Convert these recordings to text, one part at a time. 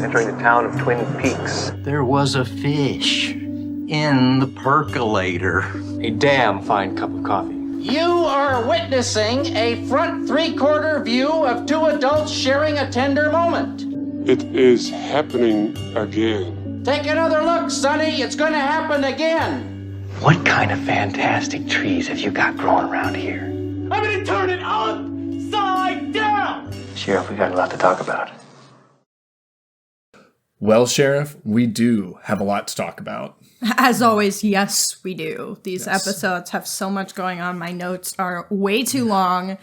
entering the town of Twin Peaks. There was a fish in the percolator. A damn fine cup of coffee. You are witnessing a front three-quarter view of two adults sharing a tender moment. It is happening again. Take another look, Sonny. It's going to happen again. What kind of fantastic trees have you got growing around here? I'm going to turn it upside down. Sheriff, we got a lot to talk about. Well, Sheriff, we do have a lot to talk about. As always, yes, we do. These episodes have so much going on. My notes are way too long.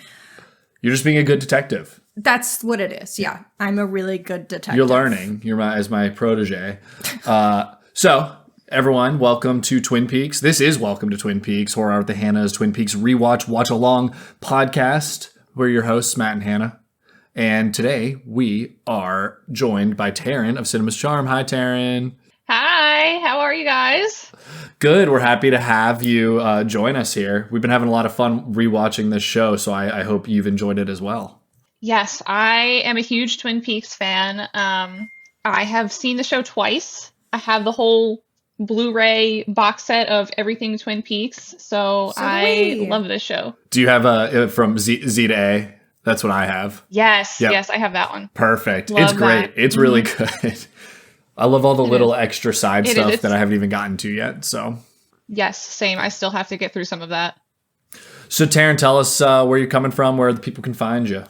You're just being a good detective. That's what it is. Yeah, I'm a really good detective. You're learning. You're as my protege. So, everyone, welcome to Twin Peaks. This is Welcome to Twin Peaks, Horror Hour with the Hanna's Twin Peaks Rewatch Watch Along podcast. We're your hosts, Matt and Hannah. And today we are joined by Taryn of Cinema's Charm. Hi, Taryn. Hi, how are you guys? Good. We're happy to have you join us here. We've been having a lot of fun rewatching this show, so I hope you've enjoyed it as well. Yes, I am a huge Twin Peaks fan. I have seen the show twice. I have the whole Blu-ray box set of everything Twin Peaks, so I love this show. Do you have from Z to A? That's what I have. Yes, yes, I have that one. Perfect. Love it's great. that. It's really good. I love all the little extra side stuff that I haven't even gotten to yet. So yes, same. I still have to get through some of that. So Taryn, tell us where you're coming from, where the people can find you.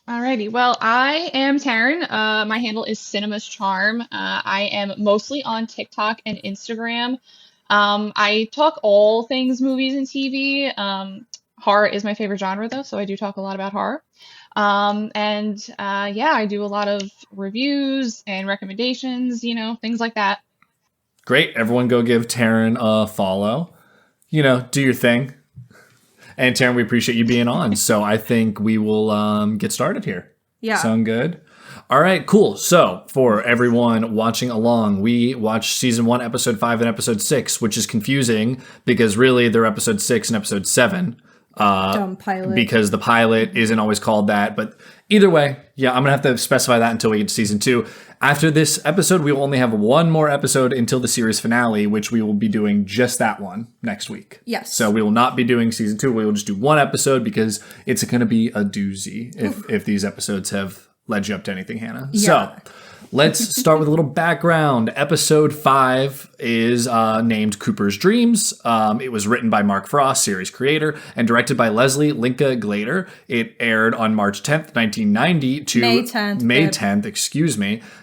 Alrighty. Well, I am Taryn. My handle is Cinema's Charm. I am mostly on TikTok and Instagram. I talk all things movies and TV. Horror is my favorite genre, though, so I do talk a lot about horror. I do a lot of reviews and recommendations, things like that. Great. Everyone go give Taryn a follow. Do your thing. And Taryn, we appreciate you being on. So I think we will get started here. Yeah. Sound good? All right, cool. So for everyone watching along, we watched season 1, episode 5 and episode 6, which is confusing because really they're episode 6 and episode 7. Dumb pilot. Because the pilot isn't always called that. But either way, yeah, I'm going to have to specify that until we get to season 2. After this episode, we will only have one more episode until the series finale, which we will be doing just that one next week. Yes. So we will not be doing season 2. We will just do one episode because it's going to be a doozy if these episodes have led you up to anything, Hannah. Yeah. So let's start with a little background. Episode 5 is named Cooper's Dreams. It was written by Mark Frost, series creator, and directed by Lesli Linka Glatter. It aired on March 10th, 1990 to May 10th,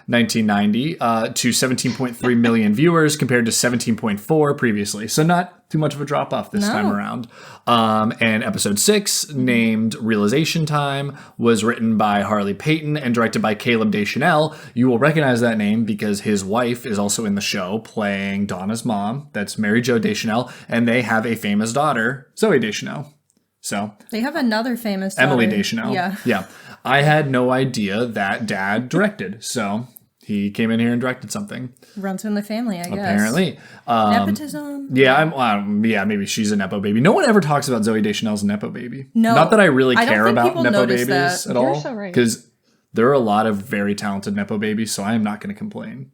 1990 to 17.3 million viewers compared to 17.4 previously. So not too much of a drop off this time around. And episode 6, named Realization Time, was written by Harley Peyton and directed by Caleb Deschanel. You will recognize that name because his wife is also in the show playing Donna's mom. That's Mary Jo Deschanel. And they have a famous daughter, Zoe Deschanel. So they have another famous daughter. Emily Deschanel. Yeah. I had no idea that dad directed. So he came in here and directed something. Runs in the family, I guess. Apparently. Nepotism. Yeah, maybe she's a Nepo baby. No one ever talks about Zoe Deschanel's a Nepo baby. No. Not that I really I don't care think about people Nepo notice babies that. at all. You're so right. Because there are a lot of very talented Nepo babies, so I am not going to complain.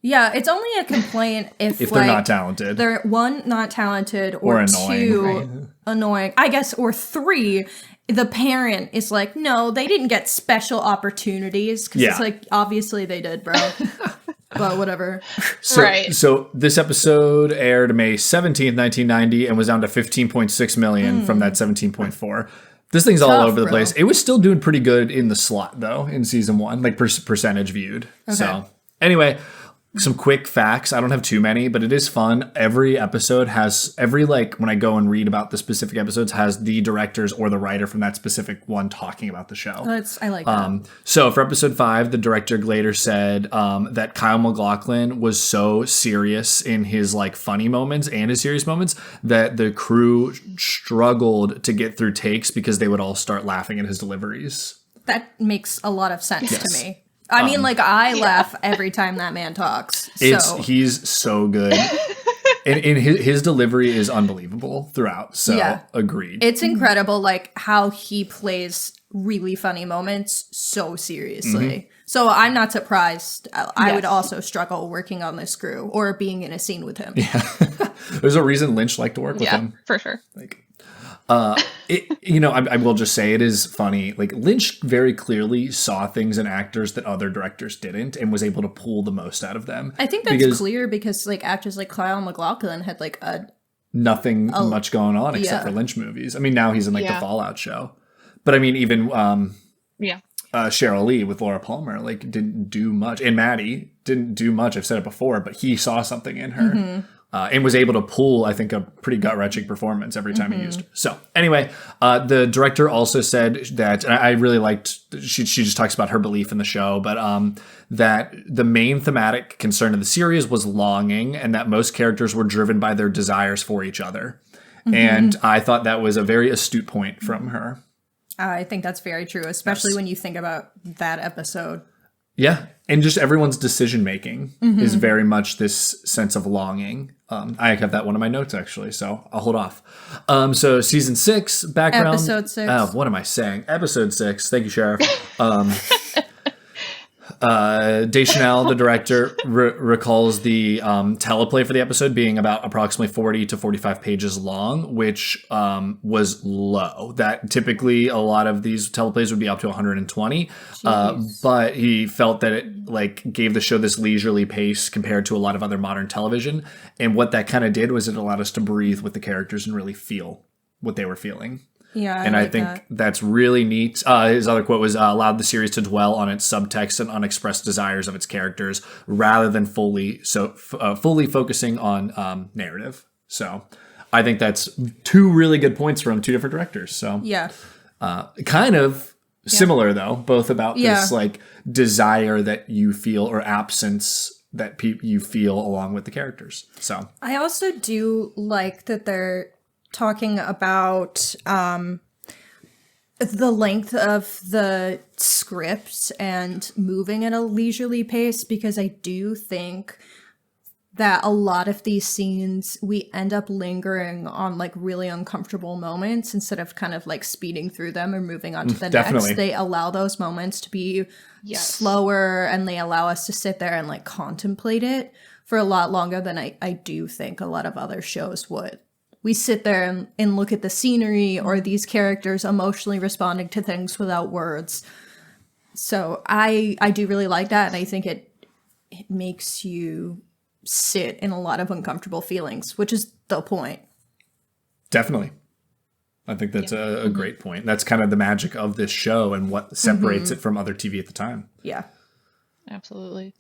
Yeah, it's only a complaint if they're not talented. They're one, not talented, or annoying. two, annoying. I guess, or 3, the parent is like, no, they didn't get special opportunities. Because it's like, obviously they did, bro. But whatever. So this episode aired May 17th, 1990, and was down to 15.6 million from that 17.4. This thing's all over the place. It was still doing pretty good in the slot, though, in season 1, like percentage viewed. Okay. So anyway, some quick facts. I don't have too many, but it is fun. Every episode has, when I go and read about the specific episodes, has the directors or the writer from that specific one talking about the show. I like that. So for episode 5, the director Glatter said that Kyle MacLachlan was so serious in his funny moments and his serious moments that the crew struggled to get through takes because they would all start laughing at his deliveries. That makes a lot of sense to me. I mean, I laugh every time that man talks. So. He's so good. And his delivery is unbelievable throughout. So agreed. It's incredible, like how he plays really funny moments so seriously. So I'm not surprised. I would also struggle working on this crew or being in a scene with him. Yeah. There's a reason Lynch liked to work with him. For sure. Like, I will just say it is funny. Like Lynch very clearly saw things in actors that other directors didn't and was able to pull the most out of them. I think that's clear because like actors like Kyle MacLachlan had like nothing much going on except for Lynch movies. I mean, now he's in like the Fallout show. But I mean, even Cheryl Lee with Laura Palmer like didn't do much, and Maddie didn't do much. I've said it before, but he saw something in her and was able to pull, I think, a pretty gut-wrenching performance every time he used her. So anyway, the director also said that, and I really liked. She just talks about her belief in the show, but that the main thematic concern of the series was longing, and that most characters were driven by their desires for each other. And I thought that was a very astute point from her. I think that's very true, especially when you think about that episode. Yeah. And just everyone's decision making is very much this sense of longing. I have that one of my notes, actually, so I'll hold off. So season 6, background. Episode 6. What am I saying? Episode 6. Thank you, Sheriff. Deschanel, the director, recalls the teleplay for the episode being about approximately 40 to 45 pages long, which was low. That typically a lot of these teleplays would be up to 120, but he felt that it like gave the show this leisurely pace compared to a lot of other modern television. And what that kind of did was it allowed us to breathe with the characters and really feel what they were feeling. Yeah, and I think that's really neat. His other quote was, allowed the series to dwell on its subtext and unexpressed desires of its characters rather than fully focusing on narrative. So I think that's two really good points from two different directors. So kind of similar, though, both about this like desire that you feel or absence that you feel along with the characters. So I also do like that they're talking about the length of the script and moving at a leisurely pace, because I do think that a lot of these scenes we end up lingering on like really uncomfortable moments instead of kind of like speeding through them or moving on to the next. They allow those moments to be slower, and they allow us to sit there and like contemplate it for a lot longer than I do think a lot of other shows would. We sit there and look at the scenery or these characters emotionally responding to things without words. So I do really like that, and I think it makes you sit in a lot of uncomfortable feelings, which is the point. Definitely. I think that's a great point. That's kind of the magic of this show and what separates it from other TV at the time. Yeah. Absolutely.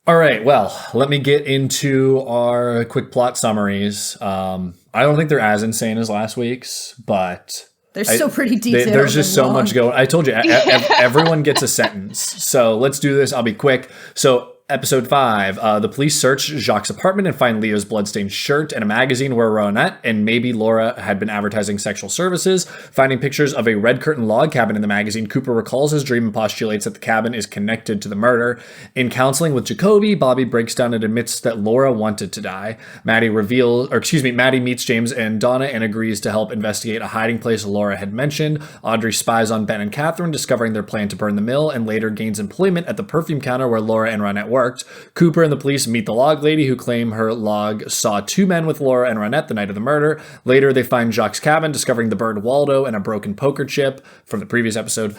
All right, well, let me get into our quick plot summaries. I don't think they're as insane as last week's, but they're still pretty detailed. There's just so much going. I told you, everyone gets a sentence. So let's do this. I'll be quick. So Episode 5, the police search Jacques' apartment and find Leo's bloodstained shirt and a magazine where Ronette and maybe Laura had been advertising sexual services. Finding pictures of a red curtain log cabin in the magazine, Cooper recalls his dream and postulates that the cabin is connected to the murder. In counseling with Jacoby, Bobby breaks down and admits that Laura wanted to die. Maddie meets James and Donna and agrees to help investigate a hiding place Laura had mentioned. Audrey spies on Ben and Catherine, discovering their plan to burn the mill, and later gains employment at the perfume counter where Laura and Ronette worked. Cooper and the police meet the log lady, who claim her log saw two men with Laura and Ronette the night of the murder. Later, they find Jacques' cabin, discovering the burned Waldo and a broken poker chip from the previous episode.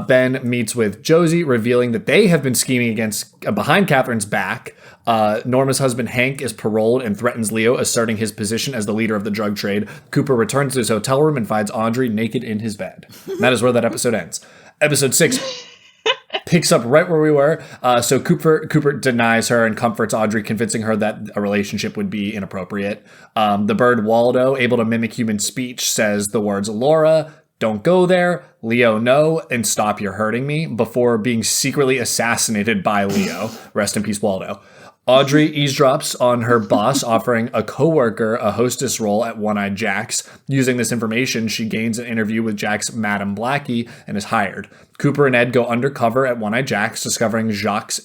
Ben meets with Josie, revealing that they have been scheming behind Catherine's back. Norma's husband Hank is paroled and threatens Leo, asserting his position as the leader of the drug trade. Cooper returns to his hotel room and finds Audrey naked in his bed. And that is where that episode ends. Episode 6 picks up right where we were. So Cooper denies her and comforts Audrey, convincing her that a relationship would be inappropriate. The bird Waldo, able to mimic human speech, says the words, "Laura, don't go there. Leo, no. And stop, you're hurting me," before being secretly assassinated by Leo. Rest in peace, Waldo. Audrey eavesdrops on her boss offering a coworker a hostess role at One-Eyed Jack's. Using this information, she gains an interview with Jack's Madame Blackie and is hired. Cooper and Ed go undercover at One-Eyed Jack's, discovering Jacques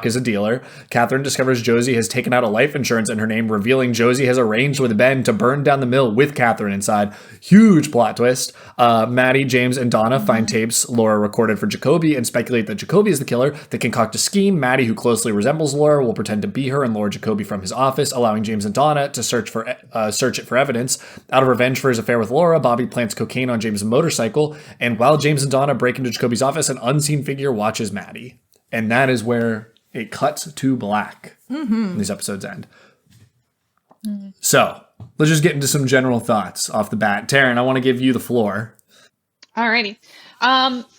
is a dealer. Catherine discovers Josie has taken out a life insurance in her name, revealing Josie has arranged with Ben to burn down the mill with Catherine inside. Huge plot twist. Maddie, James, and Donna find tapes Laura recorded for Jacoby and speculate that Jacoby is the killer. They concoct a scheme. Maddie, who closely resembles Laura, will pretend to be her and lure Jacoby from his office, allowing James and Donna to search it for evidence. Out of revenge for his affair with Laura, Bobby plants cocaine on James' motorcycle, and while James and Donna break into Jacoby's office, an unseen figure watches Maddie. And that is where it cuts to black. And these episodes end. So, let's just get into some general thoughts off the bat. Taryn, I want to give you the floor. Alrighty.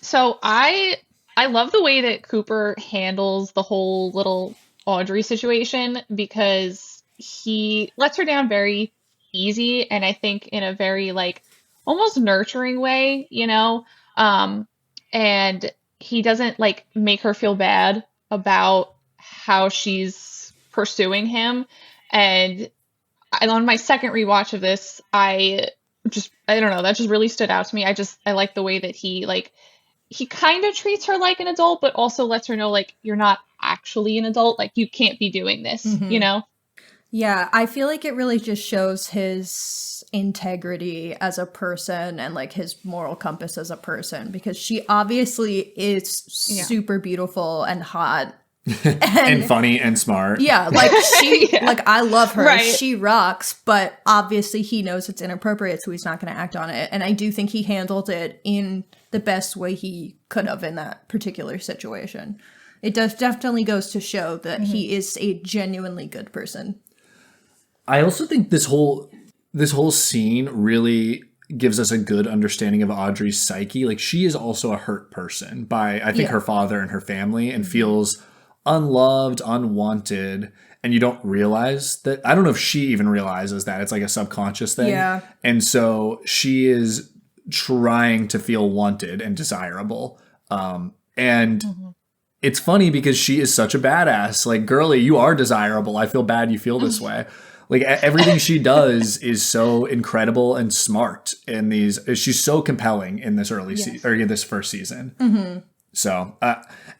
So I love the way that Cooper handles the whole little Audrey situation, because he lets her down very easy, and I think in a very like almost nurturing way, you know? And he doesn't like make her feel bad about how she's pursuing him. And on my second rewatch of this, I don't know, that just really stood out to me. I like the way that he kind of treats her like an adult, but also lets her know, like, you're not actually an adult. Like, you can't be doing this, you know? Yeah, I feel like it really just shows his integrity as a person and like his moral compass as a person, because she obviously is super beautiful and hot. And funny and smart. Yeah, like she, like I love her. Right. She rocks, but obviously he knows it's inappropriate, so he's not going to act on it. And I do think he handled it in the best way he could have in that particular situation. It definitely goes to show that he is a genuinely good person. I also think this whole scene really gives us a good understanding of Audrey's psyche. Like, she is also a hurt person by, I think, her father and her family, and feels unloved, unwanted, and you don't realize that. I don't know if she even realizes that. It's like a subconscious thing. Yeah. And so she is trying to feel wanted and desirable. And it's funny because she is such a badass. Like, girly, you are desirable. I feel bad you feel this way. Like, everything she does is so incredible and smart in these. She's so compelling in this this first season. So,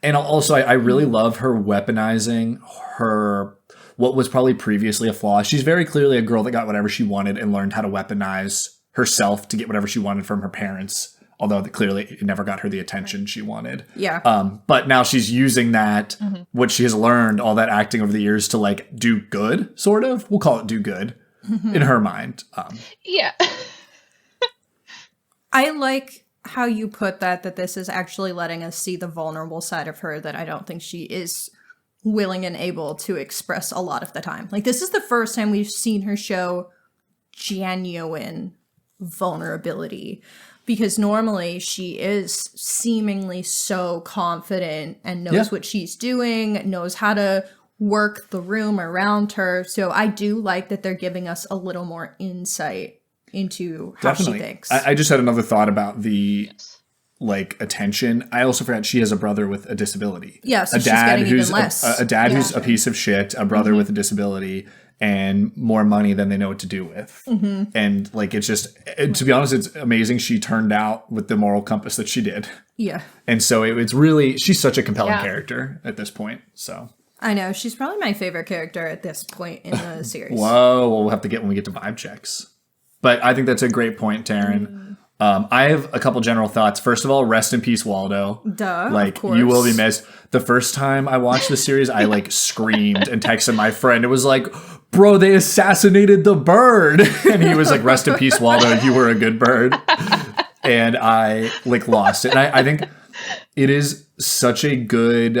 and also I really love her weaponizing her, what was probably previously a flaw. She's very clearly a girl that got whatever she wanted and learned how to weaponize herself to get whatever she wanted from her parents. Although clearly it never got her the attention she wanted. Yeah. But now she's using that, what she has learned, all that acting over the years, to like do good, sort of. We'll call it do good in her mind. Yeah. I like how you put that this is actually letting us see the vulnerable side of her that I don't think she is willing and able to express a lot of the time. Like, this is the first time we've seen her show genuine vulnerability, because normally she is seemingly so confident and knows what she's doing, knows how to work the room around her. So I do like that they're giving us a little more insight into how she thinks. I just had another thought about the like attention. I also forgot she has a brother with a disability. Yeah, so she's getting even less. A dad who's a piece of shit, a brother with a disability, and more money than they know what to do with. And like, it's just, to be honest, it's amazing she turned out with the moral compass that she did. Yeah. And so it's really, she's such a compelling character at this point. So I know, she's probably my favorite character at this point in the series. Whoa, well, we'll have to get when we get to vibe checks. But I think that's a great point, Taryn. I have a couple general thoughts. First of all, rest in peace, Waldo. Duh, like, of course. You will be missed. The first time I watched the series, I like screamed and texted my friend. It was like, bro, they assassinated the bird. And he was like, rest in peace, Waldo. You were a good bird. And I like lost it. And I think it is such a good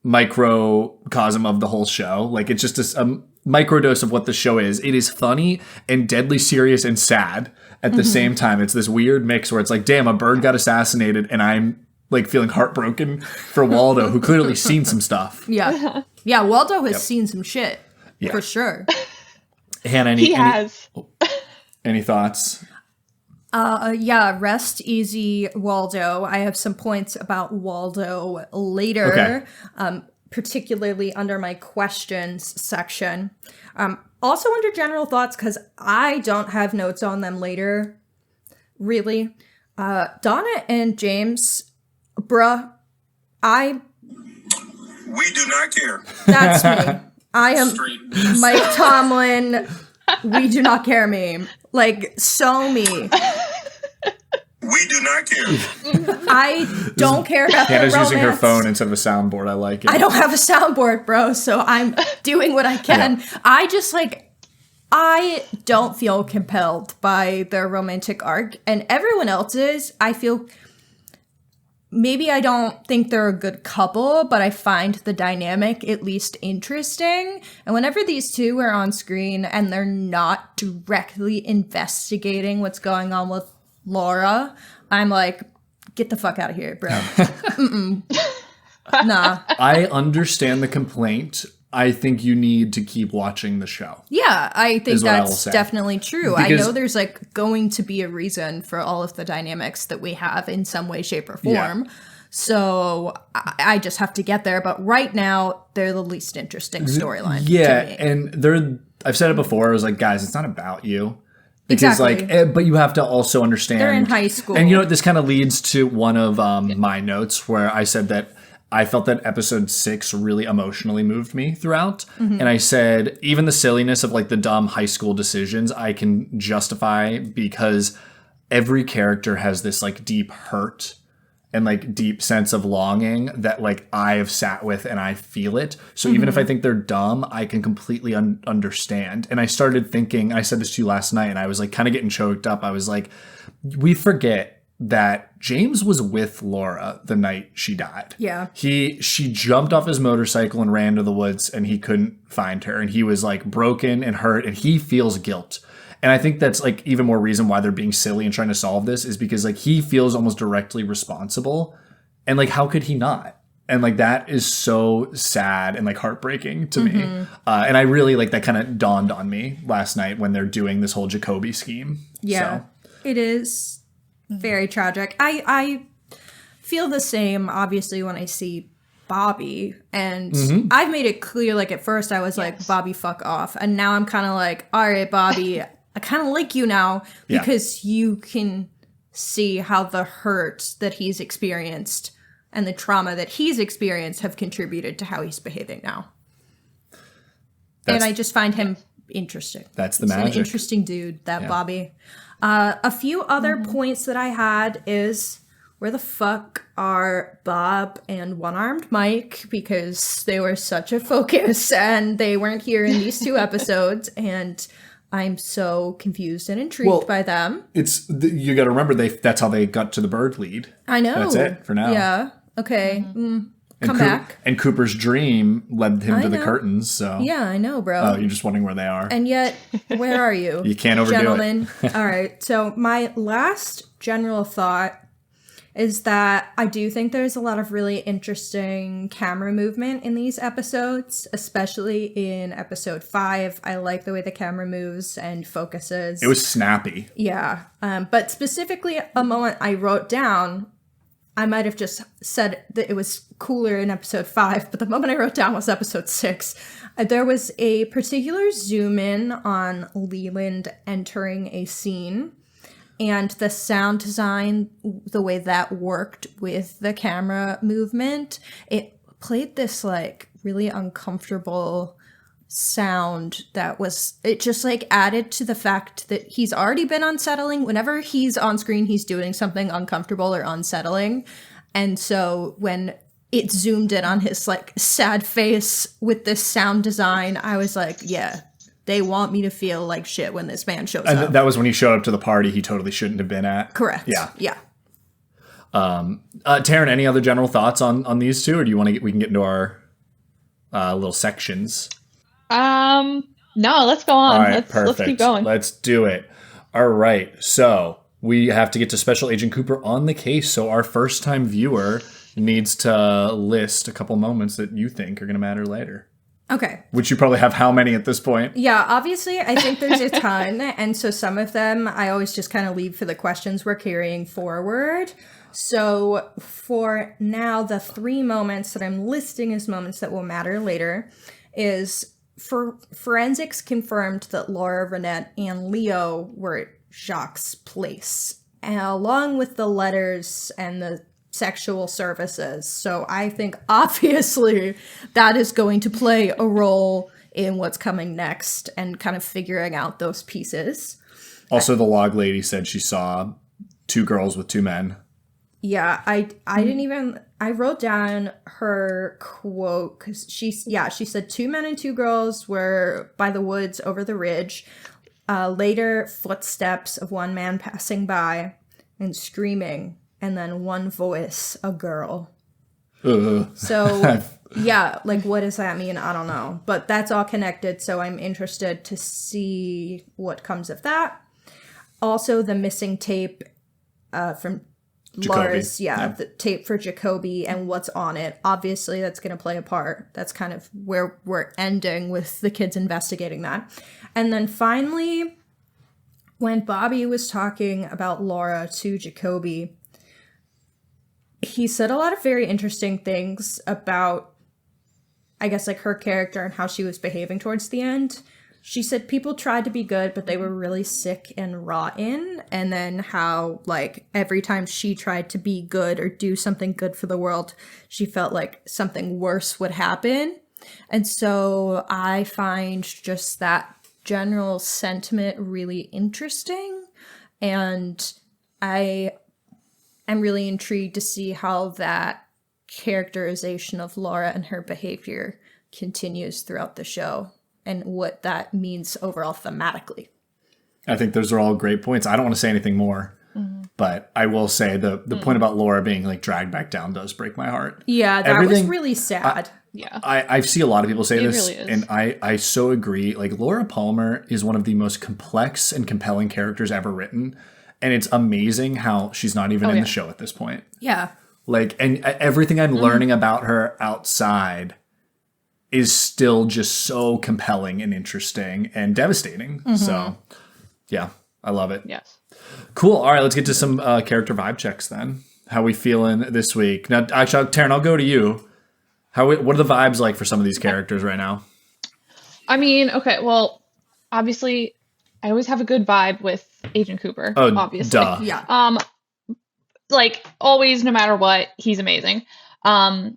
microcosm of the whole show. Like, it's just a microdose of what the show is. It is funny and deadly serious and sad at the same time. It's this weird mix where it's like, damn, a bird got assassinated, and I'm like feeling heartbroken for Waldo, who clearly seen some stuff. Yeah. Yeah, Waldo has seen some shit. Yeah. For sure. Hannah, any thoughts? Yeah, rest easy, Waldo. I have some points about Waldo later. Okay. particularly under my questions section. Also under general thoughts, because I don't have notes on them later, really. Donna and James, bruh, we do not care. That's me. I am Mike Tomlin. We do not care meme. Like, so me. We do not care. I don't care about Hannah's the romance. using her phone instead of a soundboard. I like it. I don't have a soundboard, bro, so I'm doing what I can. Yeah. I don't feel compelled by their romantic arc, and everyone else is. I feel maybe I don't think they're a good couple, but I find the dynamic at least interesting. And whenever these two are on screen and they're not directly investigating what's going on with Laura, I'm like, get the fuck out of here, bro. Nah. I understand the complaint. I think you need to keep watching the show. Yeah, I think that's say. definitely true. Because I know there's like going to be a reason for all of the dynamics that we have in some way, shape, or form. Yeah. So I just have to get there. But right now, they're the least interesting storyline. Yeah, to me. and I've said it before. I was like, guys, it's not about you. Because Exactly. but you have to also understand. They're in high school. And you know what? This kind of leads to one of my notes where I said that I felt that episode 6 really emotionally moved me throughout. Mm-hmm. And I said, even the silliness of like the dumb high school decisions, I can justify because every character has this like deep hurt and like deep sense of longing that like I have sat with and I feel it. So even if I think they're dumb, I can completely understand. And I started thinking, I said this to you last night and I was like kind of getting choked up. I was like, we forget that James was with Laura the night she died. Yeah. She jumped off his motorcycle and ran to the woods and he couldn't find her. And he was like broken and hurt and he feels guilt. And I think that's like even more reason why they're being silly and trying to solve this is because like he feels almost directly responsible. And like, how could he not? And like, that is so sad and like heartbreaking to me. And I really like that kind of dawned on me last night when they're doing this whole Jacoby scheme. Yeah, So. It is very tragic. I feel the same, obviously, when I see Bobby. And I've made it clear, like, at first I was like, Bobby, fuck off. And now I'm kind of like, all right, Bobby, I kind of like you now because you can see how the hurt that he's experienced and the trauma that he's experienced have contributed to how he's behaving now. And I just find him interesting. That's the He's magic. an interesting dude, that Bobby. A few other points that I had is where the fuck are Bob and One-Armed Mike? Because they were such a focus and they weren't here in these 2 episodes. And I'm so confused and intrigued by them. You got to remember that's how they got to the bird lead. I know. That's it for now. Yeah. Okay. Come And back. And Cooper's dream led him to the know. curtains. So Yeah, I know, bro. Oh, you're just wondering where they are. And yet, where are you? You can't overdo gentlemen? All right. So my last general thought is that I do think there's a lot of really interesting camera movement in these episodes, especially in episode 5. I like the way the camera moves and focuses. It was snappy. Yeah. But specifically a moment I wrote down, I might have just said that it was cooler in episode 5, but the moment I wrote down was episode 6. There was a particular zoom in on Leland entering a scene, and the sound design, the way that worked with the camera movement, it played this like really uncomfortable sound that was, it just like added to the fact that he's already been unsettling. Whenever he's on screen, he's doing something uncomfortable or unsettling. And so when it zoomed in on his like sad face with this sound design, I was like, yeah, they want me to feel like shit when this man shows up. That was when he showed up to the party he totally shouldn't have been at. Correct. Yeah. Yeah. Taryn, any other general thoughts on these two, or do you want to we can get into our little sections? No, let's go on. All right, Let's keep going. Let's do it. All right. So we have to get to Special Agent Cooper on the case. So our first time viewer needs to list a couple moments that you think are going to matter later. Okay. Which you probably have how many at this point? Yeah, obviously, I think there's a ton. And so some of them I always just kind of leave for the questions we're carrying forward. So for now, the 3 moments that I'm listing as moments that will matter later is for forensics confirmed that Laura, Renette, and Leo were at Jacques' place, and along with the letters and the sexual services. So I think obviously that is going to play a role in what's coming next and kind of figuring out those pieces. Also, the log lady said she saw 2 girls with 2 men. Yeah, I didn't even, I wrote down her quote because she said 2 men and 2 girls were by the woods over the ridge. Later, footsteps of 1 man passing by and screaming, and then 1 voice, a girl. So, yeah, like, what does that mean? I don't know. But that's all connected, so I'm interested to see what comes of that. Also, the missing tape from Jacoby. Laura's, the tape for Jacoby and what's on it. Obviously, that's going to play a part. That's kind of where we're ending with the kids investigating that. And then finally, when Bobby was talking about Laura to Jacoby, he said a lot of very interesting things about, I guess, like her character and how she was behaving towards the end. She said people tried to be good, but they were really sick and rotten. And then how, like, every time she tried to be good or do something good for the world, she felt like something worse would happen. And so I find just that general sentiment really interesting. And I am really intrigued to see how that characterization of Laura and her behavior continues throughout the show and what that means overall thematically. I think those are all great points. I don't want to say anything more, but I will say the point about Laura being like dragged back down does break my heart. Yeah, that was really sad. I see a lot of people say this, really is. and I so agree. Like, Laura Palmer is one of the most complex and compelling characters ever written, and it's amazing how she's not even in the show at this point. Yeah. Like, and everything I'm learning about her outside is still just so compelling and interesting and devastating. So, yeah, I love it. Yes. Cool. All right, let's get to some character vibe checks then. How we feeling this week? Now, actually, Taryn, I'll go to you. What are the vibes like for some of these characters right now? I mean, okay, well, obviously, I always have a good vibe with Agent Cooper. Oh, obviously. duh. Yeah. Like, always, no matter what, he's amazing. I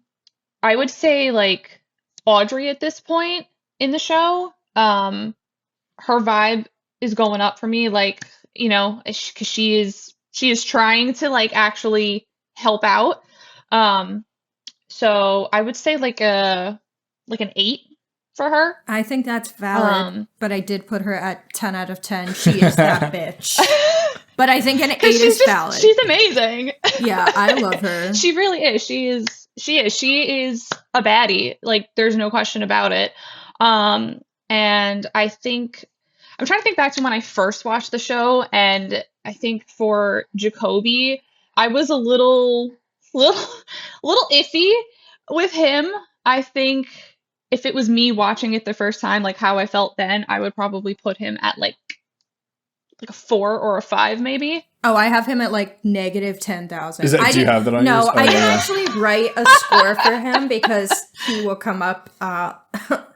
would say, like, Audrey at this point in the show, her vibe is going up for me, like, you know, because she is trying to, like, actually help out. So I would say like an 8 for her. I think that's valid, but I did put her at 10 out of 10. She is that bitch. But I think an 8 is valid. She's amazing. Yeah, I love her. She really is. She is a baddie. Like, there's no question about it. And I think I'm trying to think back to when I first watched the show, and I think for Jacoby, I was a little iffy with him. I think if it was me watching it the first time, like how I felt then, I would probably put him at like a 4 or a 5 maybe. Oh, I have him at like negative 10,000. Is that, do you have that on yours? No, I didn't actually write a score for him because he will come up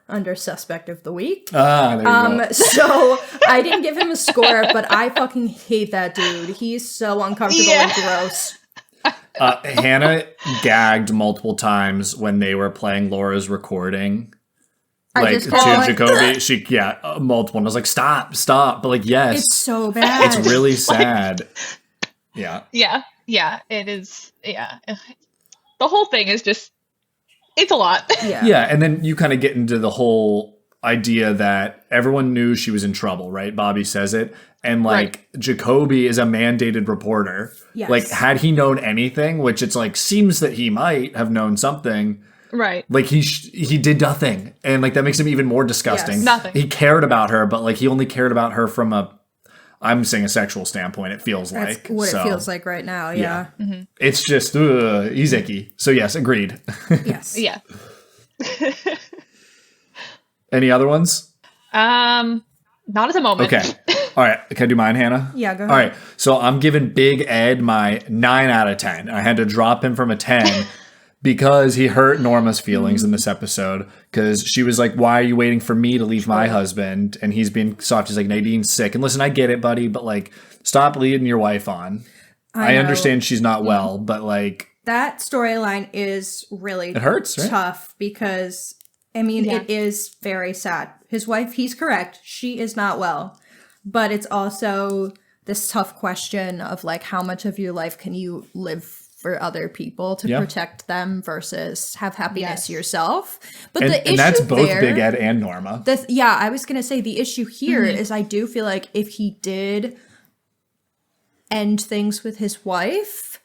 under suspect of the week. There you go. So I didn't give him a score, but I fucking hate that dude. He's so uncomfortable and gross. Hanna gagged multiple times when they were playing Laura's recording. Like, to Jacoby, multiple. And I was like, stop. But like, yes. It's so bad. It's really sad. Yeah. Yeah, it is. Yeah. The whole thing is just, it's a lot. Yeah, and then you kind of get into the whole idea that everyone knew she was in trouble, right? Bobby says it. And like, Jacoby is a mandated reporter. Yes. Like, had he known anything, which it's like, seems that he might have known something. Right. Like, he did nothing. And like, that makes him even more disgusting. Yes. Nothing. He cared about her, but like, he only cared about her from I'm saying a sexual standpoint, it feels That's like. what it feels like right now, yeah. Mm-hmm. It's just, he's icky. So yes, agreed. Yes. Yeah. Any other ones? Not at the moment. Okay. All right, can I do mine, Hannah? Yeah, go ahead. All right, so I'm giving Big Ed my 9 out of 10. I had to drop him from a 10 because he hurt Norma's feelings in this episode. Because she was like, "Why are you waiting for me to leave my husband?" And he's being soft. He's like, "Nadine's sick." And listen, I get it, buddy, but like, stop leading your wife on. I understand she's not well, but like, that storyline is really it hurts, right? tough because, I mean, it is very sad. His wife, he's correct. She is not well. But it's also this tough question of like, how much of your life can you live for other people to protect them versus have happiness yourself? But the issue and that's both there, Big Ed and Norma. I was going to say the issue here is I do feel like if he did end things with his wife,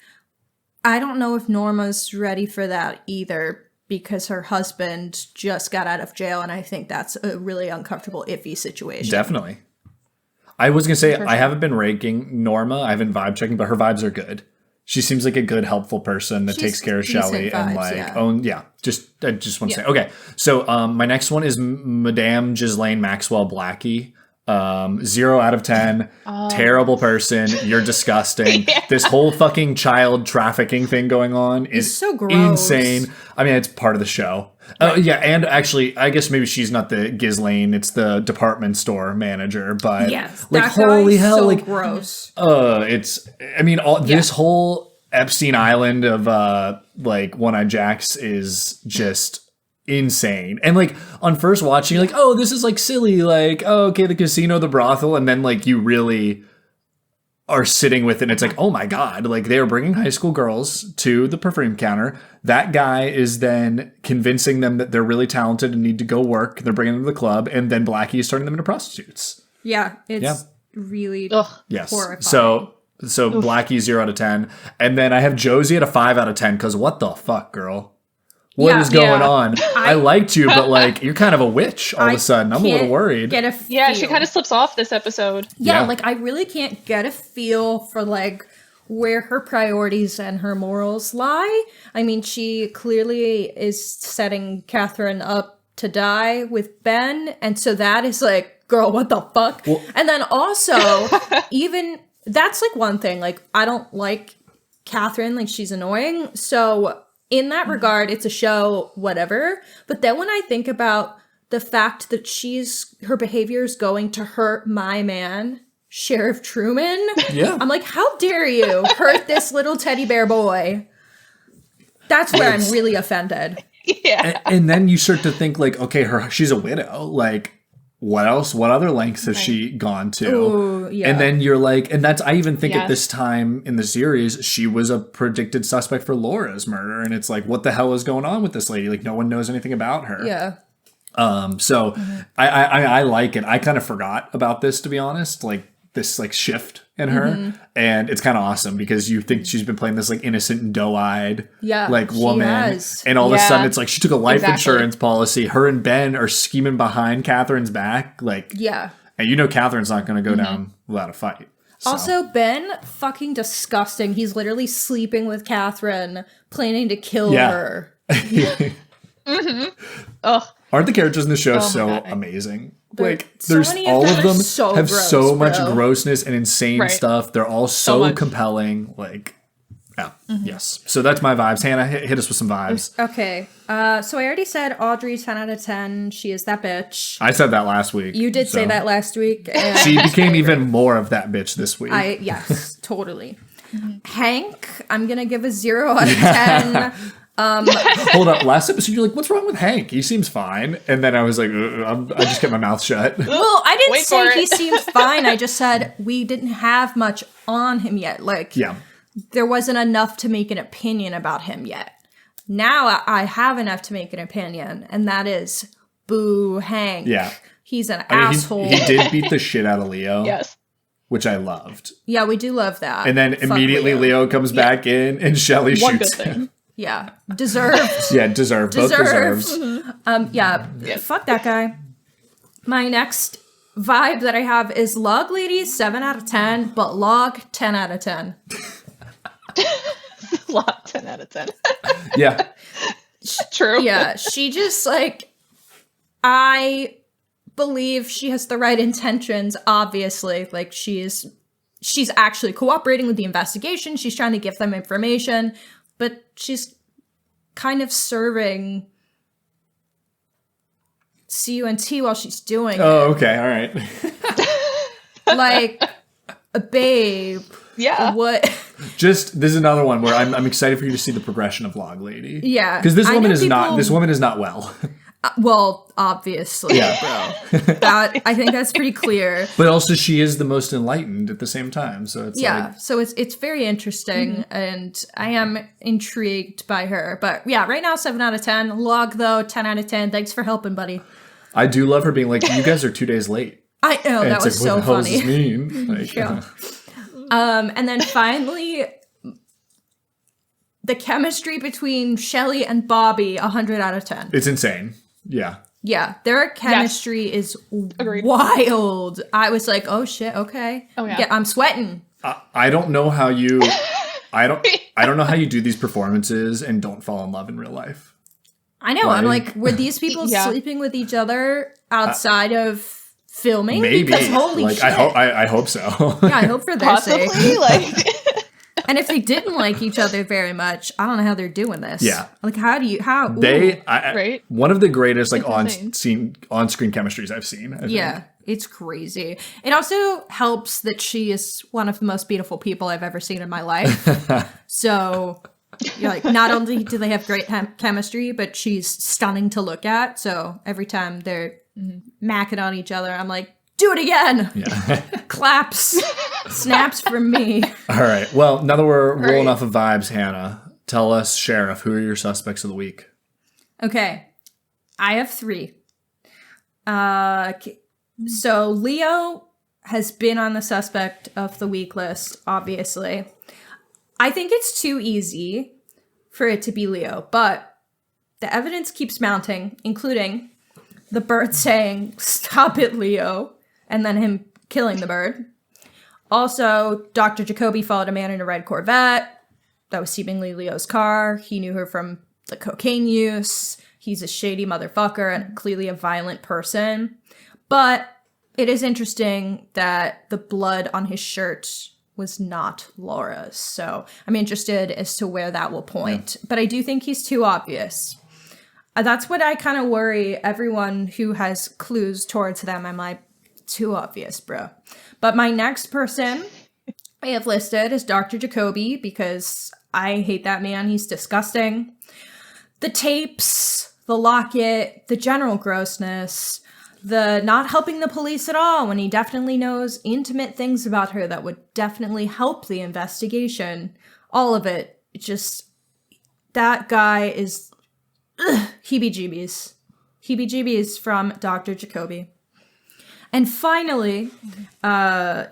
I don't know if Norma's ready for that either, because her husband just got out of jail, and I think that's a really uncomfortable, iffy situation. Definitely. I was going to say, I haven't been ranking Norma. I haven't vibe checking, but her vibes are good. She seems like a good, helpful person that takes care of Shelley and like, just I just want to say, okay. So my next one is Madame Ghislaine Maxwell Blackie. 0 out of 10. Terrible person. You're disgusting. This whole fucking child trafficking thing going on is so gross. Insane. I mean, it's part of the show. And actually, I guess maybe she's not the Ghislaine. It's the department store manager. But like, holy hell, so like gross. It's. I mean, this whole Epstein Island of like One-Eyed Jacks is just insane. And like on first watching, you're like, oh, this is like silly, like, oh, okay, the casino, the brothel, and then like you really are sitting with it and it's like, oh my god, like they are bringing high school girls to the perfume counter. That guy is then convincing them that they're really talented and need to go work. They're bringing them to the club, and then Blackie is turning them into prostitutes. It's really horrifying. So Blackie 0 out of 10, and then I have Josie at a 5 out of 10 because what the fuck, girl? What is going on? I liked you, but like you're kind of a witch all of a sudden. I'm a little worried. She kind of slips off this episode. Like I really can't get a feel for like where her priorities and her morals lie. I mean, she clearly is setting Catherine up to die with Ben, and so that is like, girl, what the fuck? Well, and then also, even that's like one thing. Like I don't like Catherine. Like she's annoying. So in that regard, it's a show, whatever. But then when I think about the fact that her behavior is going to hurt my man, Sheriff Truman, I'm like, how dare you hurt this little teddy bear boy? That's where I'm really offended. And then you start to think like, okay, she's a widow. Like, what else? What other lengths has she gone to? Ooh, and then you're like, and that's, I even think at this time in the series, she was a predicted suspect for Laura's murder. And it's like, what the hell is going on with this lady? Like, no one knows anything about her. I like it. I kind of forgot about this, to be honest, like this like shift in her. And it's kind of awesome because you think she's been playing this like innocent and doe-eyed like woman. And all of a sudden it's like she took a life insurance policy. Her and Ben are scheming behind Catherine's back. Like, and you know Catherine's not going to go down without a fight. So. Also, Ben, fucking disgusting. He's literally sleeping with Catherine, planning to kill her. Aren't the characters in the show amazing? Like, there's so all of them so have gross, so much grossness and insane stuff. They're all so compelling. Like, yes. So that's my vibes. Hannah, hit us with some vibes. Okay. So I already said Audrey 10 out of 10. She is that bitch. I said that last week. You did say that last week. And she became even more of that bitch this week. Yes, totally. Hank, I'm going to give a 0 out of 10. Hold up. Last episode, you're like, what's wrong with Hank? He seems fine. And then I was like, I just kept my mouth shut. Well, I didn't say he seemed fine. I just said we didn't have much on him yet. Like, there wasn't enough to make an opinion about him yet. Now I have enough to make an opinion, and that is boo Hank. Yeah. He's an asshole. He did beat the shit out of Leo. Yes. Which I loved. Yeah, we do love that. And then immediately Leo comes back in, and Shelley shoots him. Yeah, deserved. Deserved. Both deserves. Fuck that guy. My next vibe that I have is Log Lady 7 out of 10, but Log 10 out of 10. Log 10 out of 10. Yeah. True. Yeah, she just like, I believe she has the right intentions, obviously. Like, she's actually cooperating with the investigation. She's trying to give them information, but she's kind of serving CUNT while she's doing it. Oh, okay, all right. Like, babe. Yeah. What? This is another one where I'm excited for you to see the progression of Log Lady. Yeah. Because this I woman know is not well. Well, obviously, Yeah. bro. That, I think that's pretty clear. But also she is the most enlightened at the same time. So it's So it's very interesting, and I am intrigued by her. But yeah, right now 7 out of 10. Log though 10 out of 10. Thanks for helping, buddy. I do love her being like, you guys are 2 days late. I know, And that it's was like, so what the hell funny. does this mean? Like, Yeah. And then finally, the chemistry between Shelley and Bobby, 100 out of 10. it's insane. Yeah. Yeah, their chemistry is Agreed. wild. I was like, oh shit, okay. Oh, yeah. I'm sweating. I don't know how you I don't know how you do these performances and don't fall in love in real life. I know. I'm like, were these people Yeah. sleeping with each other outside of filming? Maybe. Because holy like shit. I hope so. Yeah, I hope for their sake. Possibly, like, And if they didn't like each other very much, I don't know how they're doing this. Yeah. Like, how? Ooh. Right? One of the greatest like It's insane. on-screen chemistries I've seen. I think. Yeah, it's crazy. It also helps that she is one of the most beautiful people I've ever seen in my life. So, you're like, not only do they have great chemistry, but she's stunning to look at. So every time they're macking on each other, I'm like, do it again. Yeah. Claps, snaps from me. All right. Well, now that we're rolling right. off of vibes, Hannah, tell us, Sheriff, who are your suspects of the week? Okay, I have 3. So Leo has been on the suspect of the week list, obviously. I think it's too easy for it to be Leo, but the evidence keeps mounting, including the bird saying, "Stop it, Leo," and then him killing the bird. Also, Dr. Jacoby followed a man in a red Corvette. That was seemingly Leo's car. He knew her from the cocaine use. He's a shady motherfucker and clearly a violent person. But it is interesting that the blood on his shirt was not Laura's. So I'm interested as to where that will point. Yeah. But I do think he's too obvious. That's what I kind of worry everyone who has clues towards them. I'm like, too obvious, bro. But my next person I have listed is Dr. Jacoby because I hate that man. He's disgusting. The tapes, the locket, the general grossness, the not helping the police at all when he definitely knows intimate things about her that would definitely help the investigation. All of it. Just, that guy is heebie-jeebies. Heebie-jeebies from Dr. Jacoby. And finally,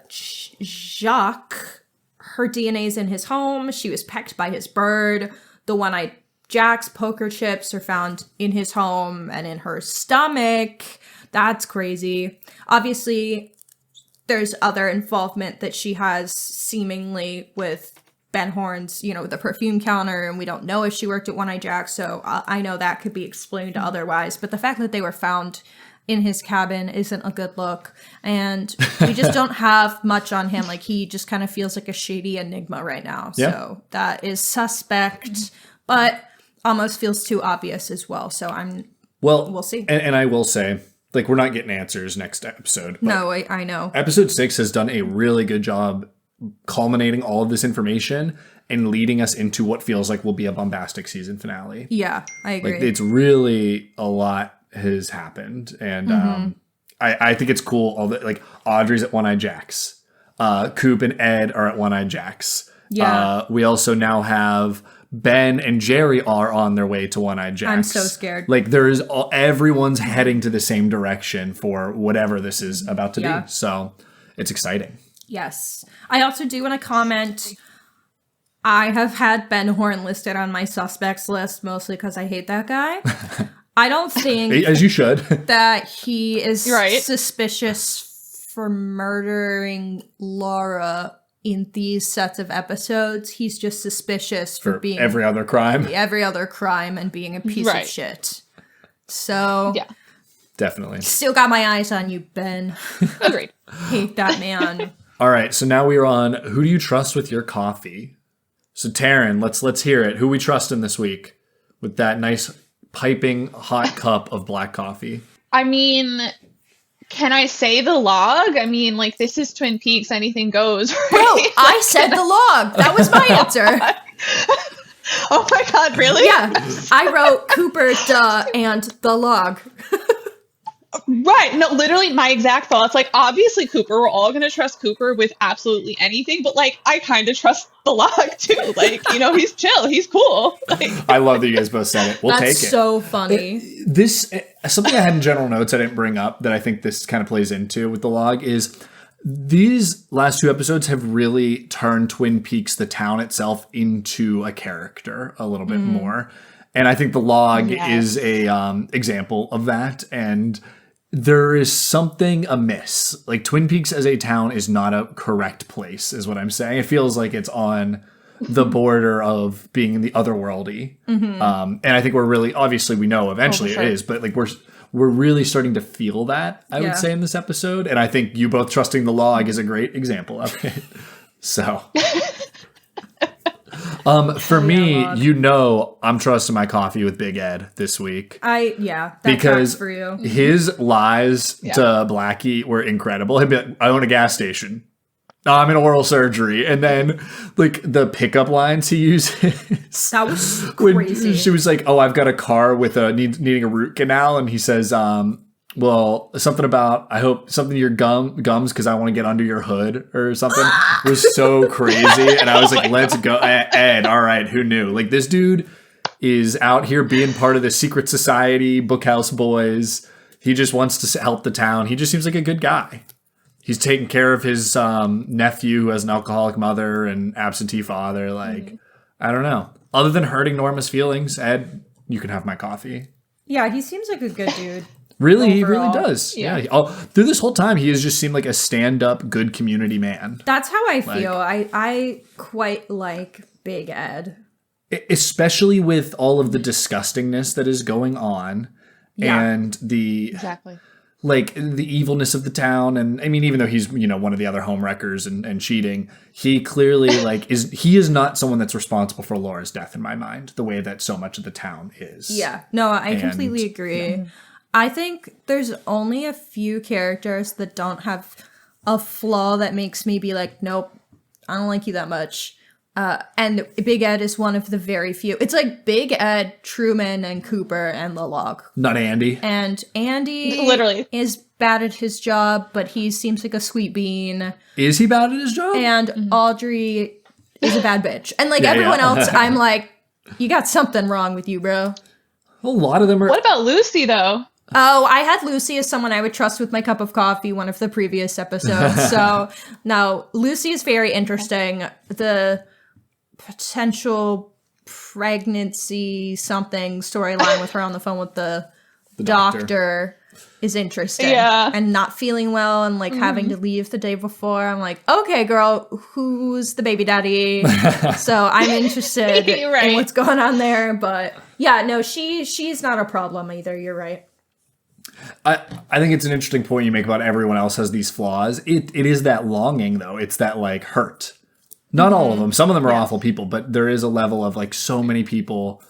Jacques, her DNA's in his home. She was pecked by his bird. The one-eyed Jack's poker chips are found in his home and in her stomach. That's crazy. Obviously, there's other involvement that she has seemingly with Ben Horn's, the perfume counter, and we don't know if she worked at One-Eye Jack, so I know that could be explained otherwise. But the fact that they were found in his cabin isn't a good look, and we just don't have much on him. Like, he just kind of feels like a shady enigma right now. Yeah. So that is suspect, but almost feels too obvious as well. So we'll see. And I will say, like, we're not getting answers next episode. No, I know. Episode 6 has done a really good job culminating all of this information and leading us into what feels like will be a bombastic season finale. Yeah, I agree. Like, it's really a lot has happened, and I think it's cool. All that, like, Audrey's at One-Eye Jack's, Coop and Ed are at One-Eye Jack's. Yeah. We also now have Ben and Jerry are on their way to One-Eye Jack's. I'm so scared. Like, everyone's heading to the same direction for whatever this is about to be. So it's exciting. Yes. I also do want to comment. I have had Ben Horn listed on my suspects list, mostly because I hate that guy. I don't think, as you should, that he is right. suspicious for murdering Laura in these sets of episodes. He's just suspicious for being every other crime and being a piece of shit. So yeah. Definitely. Still got my eyes on you, Ben. Agreed. Hate that man. All right, so now we are on Who Do You Trust With Your Coffee? So Taryn, let's hear it. Who we trusting this week with that nice piping hot cup of black coffee? I mean, can I say the log? I mean, like, this is Twin Peaks. Anything goes, right? Bro, I said the log. That was my answer. Oh my God, really? Yeah. I wrote Cooper, duh, and the log. Right. No, literally my exact thoughts. Like, obviously Cooper, we're all going to trust Cooper with absolutely anything, but like, I kind of trust the log too. Like, you know, he's chill. He's cool. Like, I love that you guys both said it. We'll take it. That's so funny. This, something I had in general notes I didn't bring up that I think this kind of plays into with the log is these last 2 episodes have really turned Twin Peaks, the town itself, into a character a little bit more. And I think the log is a example of that. And there is something amiss. Like, Twin Peaks as a town is not a correct place, is what I'm saying. It feels like it's on the border of being in the otherworldly. And I think we're really, obviously we know eventually it is, but like we're really starting to feel that, I would say, in this episode. And I think you both trusting the log is a great example of it. So... for me, you know, I'm trusting my coffee with Big Ed this week. That because tracks for you. His lies to Blackie were incredible. He'd be like, I own a gas station. I'm in oral surgery. And then, like, the pickup lines he uses. That was when crazy. she was like, oh, I've got a car with needing a root canal. And he says, well, something about, I hope something to your gums because I want to get under your hood or something was so crazy. And I was like, let's go. Ed, all right, who knew? Like, this dude is out here being part of the secret society, Bookhouse Boys. He just wants to help the town. He just seems like a good guy. He's taking care of his nephew who has an alcoholic mother and absentee father. Like, I don't know. Other than hurting Norma's feelings, Ed, you can have my coffee. Yeah, he seems like a good dude. Really, overall. he really does. Yeah. Through this whole time, he has just seemed like a stand-up, good community man. That's how I feel. I quite like Big Ed. Especially with all of the disgustingness that is going on and the like the evilness of the town. And I mean, even though he's, you know, one of the other homewreckers and cheating, he clearly like he is not someone that's responsible for Laura's death in my mind, the way that so much of the town is. Yeah. No, I completely agree. Yeah. I think there's only a few characters that don't have a flaw that makes me be like, nope, I don't like you that much. And Big Ed is one of the very few. It's like Big Ed, Truman, and Cooper, and the log. Not Andy. And Andy literally is bad at his job, but he seems like a sweet bean. Is he bad at his job? And Audrey is a bad bitch. And like everyone else, I'm like, you got something wrong with you, bro. A lot of them are... What about Lucy, though? Oh, I had Lucy as someone I would trust with my cup of coffee one of the previous episodes. So, no, Lucy is very interesting. The potential pregnancy something storyline with her on the phone with the doctor is interesting. Yeah. And not feeling well and like having to leave the day before. I'm like, okay, girl, who's the baby daddy? So I'm interested in what's going on there. But yeah, no, she's not a problem either. You're right. I think it's an interesting point you make about everyone else has these flaws. It is that longing, though. It's that, like, hurt. Not all of them. Some of them are awful people, but there is a level of, like, so many people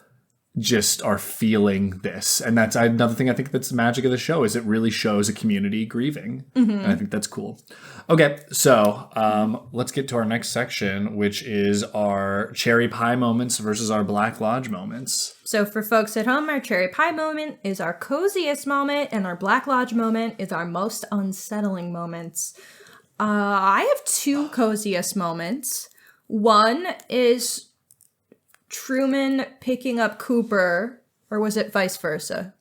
just are feeling this. And that's another thing I think that's the magic of the show is it really shows a community grieving. And I think that's cool. Okay, so let's get to our next section, which is our cherry pie moments versus our Black Lodge moments. So for folks at home, our cherry pie moment is our coziest moment, and our Black Lodge moment is our most unsettling moments. I have 2 coziest moments. One is Truman picking up Cooper, or was it vice versa?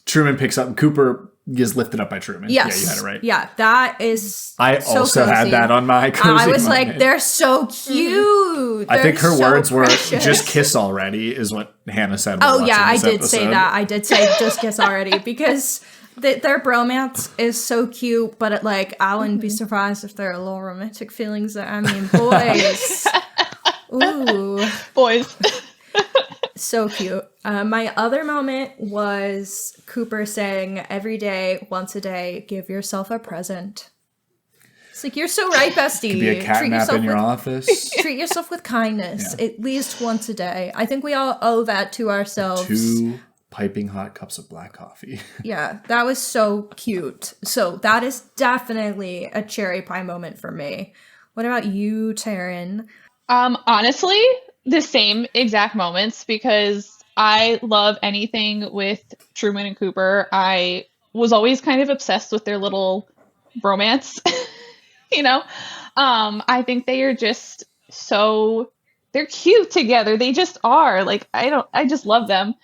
Truman picks up, Cooper is lifted up by Truman. Yes. Yeah, you had it right. Yeah, that is I so also cozy. had that on my cozy I was moment. like, they're so cute. I think her so words precious. were, just kiss already, is what Hannah said. Oh, yeah, I did say that. I did say just kiss already, because their bromance is so cute, but I wouldn't be surprised if there are little romantic feelings there. I mean, boys. Ooh. Boys. So cute. My other moment was Cooper saying, every day, once a day, give yourself a present. It's like, you're so right, bestie. Could be a cat nap in your office. Treat yourself with kindness at least once a day. I think we all owe that to ourselves. 2 piping hot cups of black coffee. Yeah, that was so cute. So that is definitely a cherry pie moment for me. What about you, Taryn? Honestly, the same exact moments, because I love anything with Truman and Cooper. I was always kind of obsessed with their little romance, you know? I think they are just they're cute together. They just are. Like, I just love them.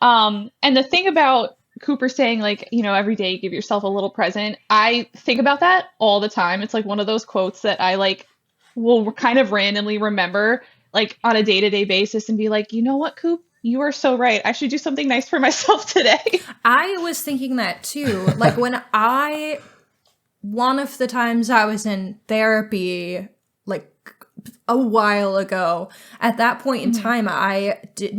And the thing about Cooper saying, like, you know, every day give yourself a little present, I think about that all the time. It's like one of those quotes that I like will kind of randomly remember, like on a day-to-day basis, and be like, you know what, Coop? You are so right. I should do something nice for myself today. I was thinking that too. Like one of the times I was in therapy, like a while ago, at that point in time, I did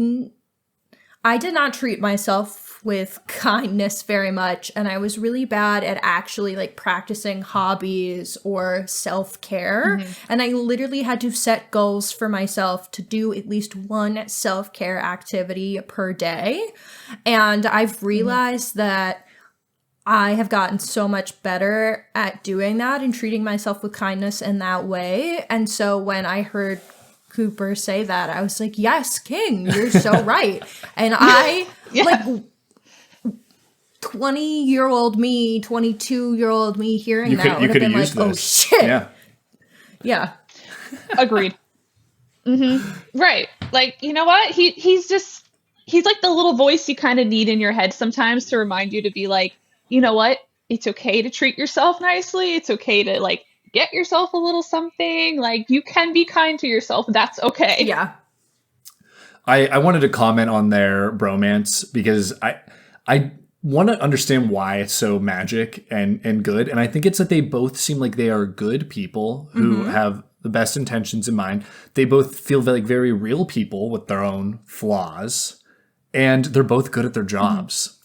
not treat myself with kindness very much, and I was really bad at actually like practicing hobbies or self-care. And I literally had to set goals for myself to do at least one self-care activity per day. And I've realized that I have gotten so much better at doing that and treating myself with kindness in that way. And so when I heard Cooper say that, I was like, yes, King, you're so right. And I, like, 20-year-old me, 22-year-old me hearing that would have been like, oh, shit. Yeah. Agreed. Right. Like, you know what? He's like the little voice you kind of need in your head sometimes to remind you to be like, you know what? It's okay to treat yourself nicely. It's okay to, like, get yourself a little something. Like, you can be kind to yourself. That's okay. Yeah. I wanted to comment on their bromance because I want to understand why it's so magic and good. And I think it's that they both seem like they are good people who have the best intentions in mind. They both feel like very real people with their own flaws, and they're both good at their jobs.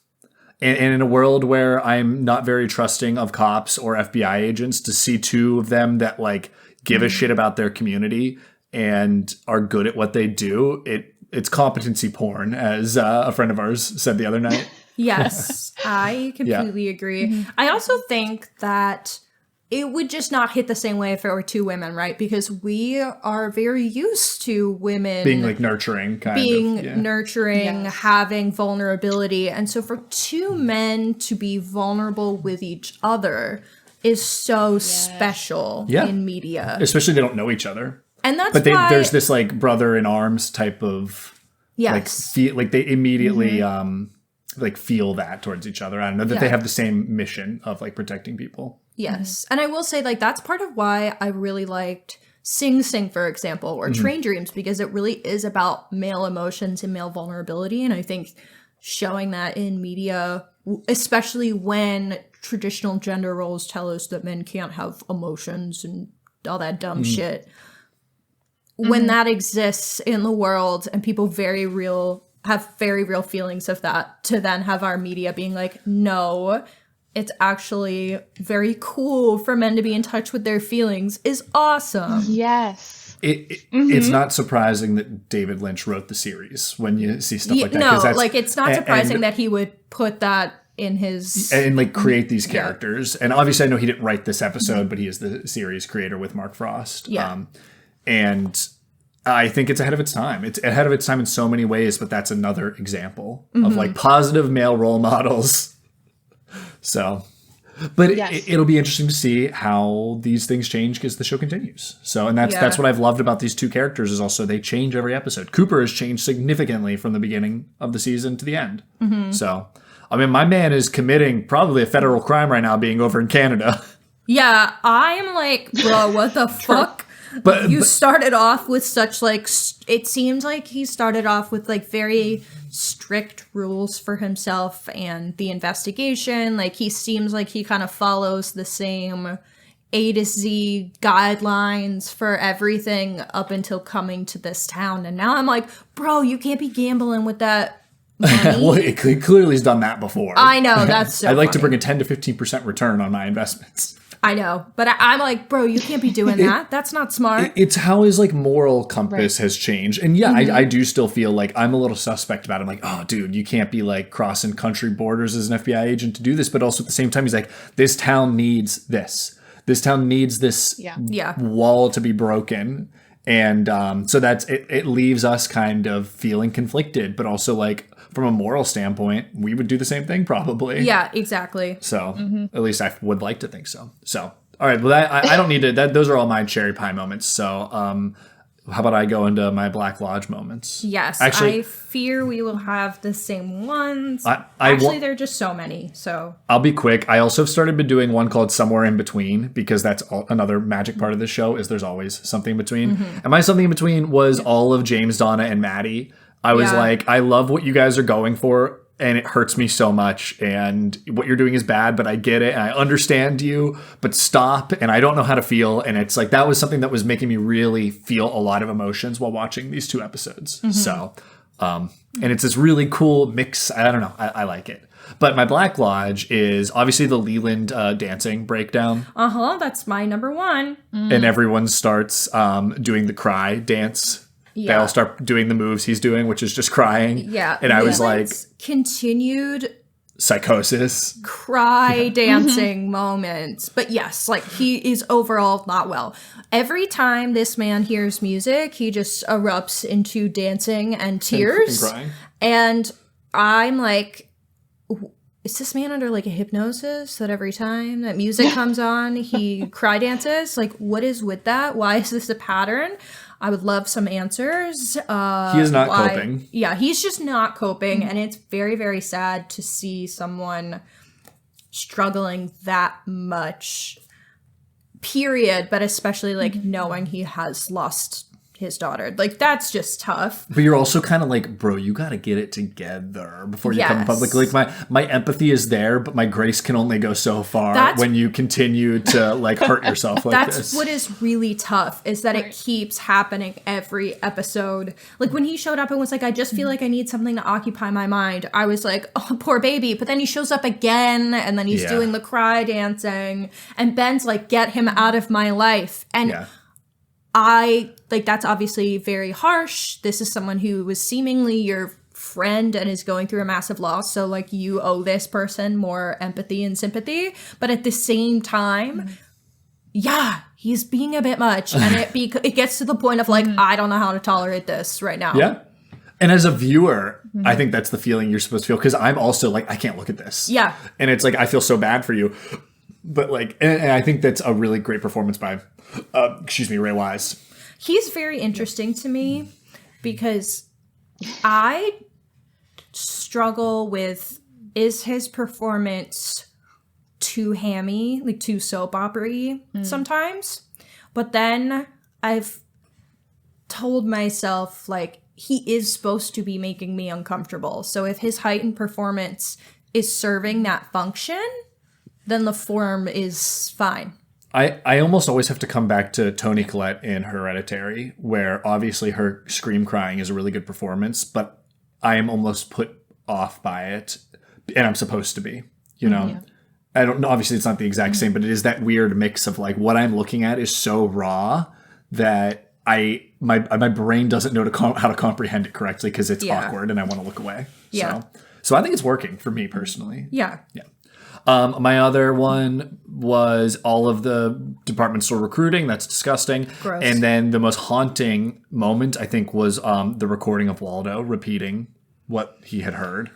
And in a world where I'm not very trusting of cops or FBI agents, to see 2 of them that like give a shit about their community and are good at what they do, it's competency porn, as a friend of ours said the other night. Yes, I completely agree. I also think that it would just not hit the same way if it were 2 women, right? Because we are very used to women being like nurturing, nurturing, having vulnerability. And so for 2 men to be vulnerable with each other is so special in media. Especially they don't know each other. And that's why there's this like brother in arms type of like they immediately like feel that towards each other. I don't know that they have the same mission of like protecting people. Yes. And I will say, like, that's part of why I really liked Sing Sing, for example, or Train Dreams, because it really is about male emotions and male vulnerability. And I think showing that in media, especially when traditional gender roles tell us that men can't have emotions and all that dumb shit, when that exists in the world and people have very real feelings of that, to then have our media being like, no, it's actually very cool for men to be in touch with their feelings, is awesome. Yes. It's not surprising that David Lynch wrote the series when you see stuff like that. No, like, it's not surprising that he would put that in his... And like create these characters. And obviously I know he didn't write this episode, but he is the series creator with Mark Frost. Yeah. And I think it's ahead of its time. It's ahead of its time in so many ways, but that's another example of like positive male role models. So, but it'll be interesting to see how these things change as the show continues. So, and that's what I've loved about these 2 characters, is also they change every episode. Cooper has changed significantly from the beginning of the season to the end. So, I mean, my man is committing probably a federal crime right now, being over in Canada. Yeah, I'm like, bro, what the fuck? But you started off with such like, it seems like he started off with like very strict rules for himself and the investigation. Like, he seems like he kind of follows the same A to Z guidelines for everything up until coming to this town. And now I'm like, bro, you can't be gambling with that money. Well, it clearly has done that before. I know, that's so I'd like to funny. bring a 10 to 15% return on my investments. I know, but I'm like, bro, you can't be doing that. That's not smart. It's how his like moral compass has changed. And yeah, I do still feel like I'm a little suspect about it. I'm like, oh, dude, you can't be like crossing country borders as an FBI agent to do this. But also at the same time, he's like, this town needs this. This town needs this wall to be broken. And so that's it leaves us kind of feeling conflicted, but also like from a moral standpoint, we would do the same thing probably. Yeah, exactly. So at least I would like to think so. So, all right. Well, I don't need to, those are all my cherry pie moments. So how about I go into my Black Lodge moments? Yes. Actually, I fear we will have the same ones. There are just so many. So I'll be quick. I also have started doing one called Somewhere in Between because that's another magic part of this show is there's always something in between. And my something in between was all of James, Donna, and Maddie. I was like, I love what you guys are going for. And it hurts me so much. And what you're doing is bad, but I get it. And I understand you, but stop. And I don't know how to feel. And it's like, that was something that was making me really feel a lot of emotions while watching these 2 episodes. So, and it's this really cool mix. I don't know. I like it. But my Black Lodge is obviously the Leland dancing breakdown. That's my number 1. And everyone starts doing the cry dance. They all start doing the moves he's doing, which is just crying. Yeah. And I was like... continued... psychosis. Cry dancing moments. But yes, like he is overall not well. Every time this man hears music, he just erupts into dancing and tears. And crying. And I'm like... is this man under like a hypnosis that every time that music comes on, he cry dances? Like, what is with that? Why is this a pattern? I would love some answers. He is not coping. Yeah, he's just not coping. And it's very, very sad to see someone struggling that much, period. But especially like knowing he has lost his daughter. Like, that's just tough. But you're also kind of like, bro, you got to get it together before you come public. Like, my empathy is there, but my grace can only go so far when you continue to, like, hurt yourself like this. That's what is really tough, is that it keeps happening every episode. Like, when he showed up and was like, I just feel like I need something to occupy my mind, I was like, oh, poor baby. But then he shows up again, and then he's doing the cry dancing, and Ben's like, get him out of my life. And that's obviously very harsh. This is someone who was seemingly your friend and is going through a massive loss. So, like, you owe this person more empathy and sympathy. But at the same time, he's being a bit much. And it gets to the point of, like, I don't know how to tolerate this right now. Yeah. And as a viewer, I think that's the feeling you're supposed to feel. Because I'm also like, I can't look at this. Yeah. And it's like, I feel so bad for you. But, like, and I think that's a really great performance by, Ray Wise. He's very interesting to me because I struggle with, is his performance too hammy, like too soap opera-y sometimes? But then I've told myself, like, he is supposed to be making me uncomfortable. So if his heightened performance is serving that function, then the form is fine. I almost always have to come back to Toni Collette in Hereditary, where obviously her scream crying is a really good performance, but I am almost put off by it, and I'm supposed to be, you know? Yeah. I don't know, obviously it's not the exact same, but it is that weird mix of like what I'm looking at is so raw that my brain doesn't know how to comprehend it correctly because it's awkward and I want to look away. Yeah. So I think it's working for me personally. Yeah. Yeah. My other one was all of the department store recruiting. That's disgusting. Gross. And then the most haunting moment, I think, was the recording of Waldo repeating what he had heard.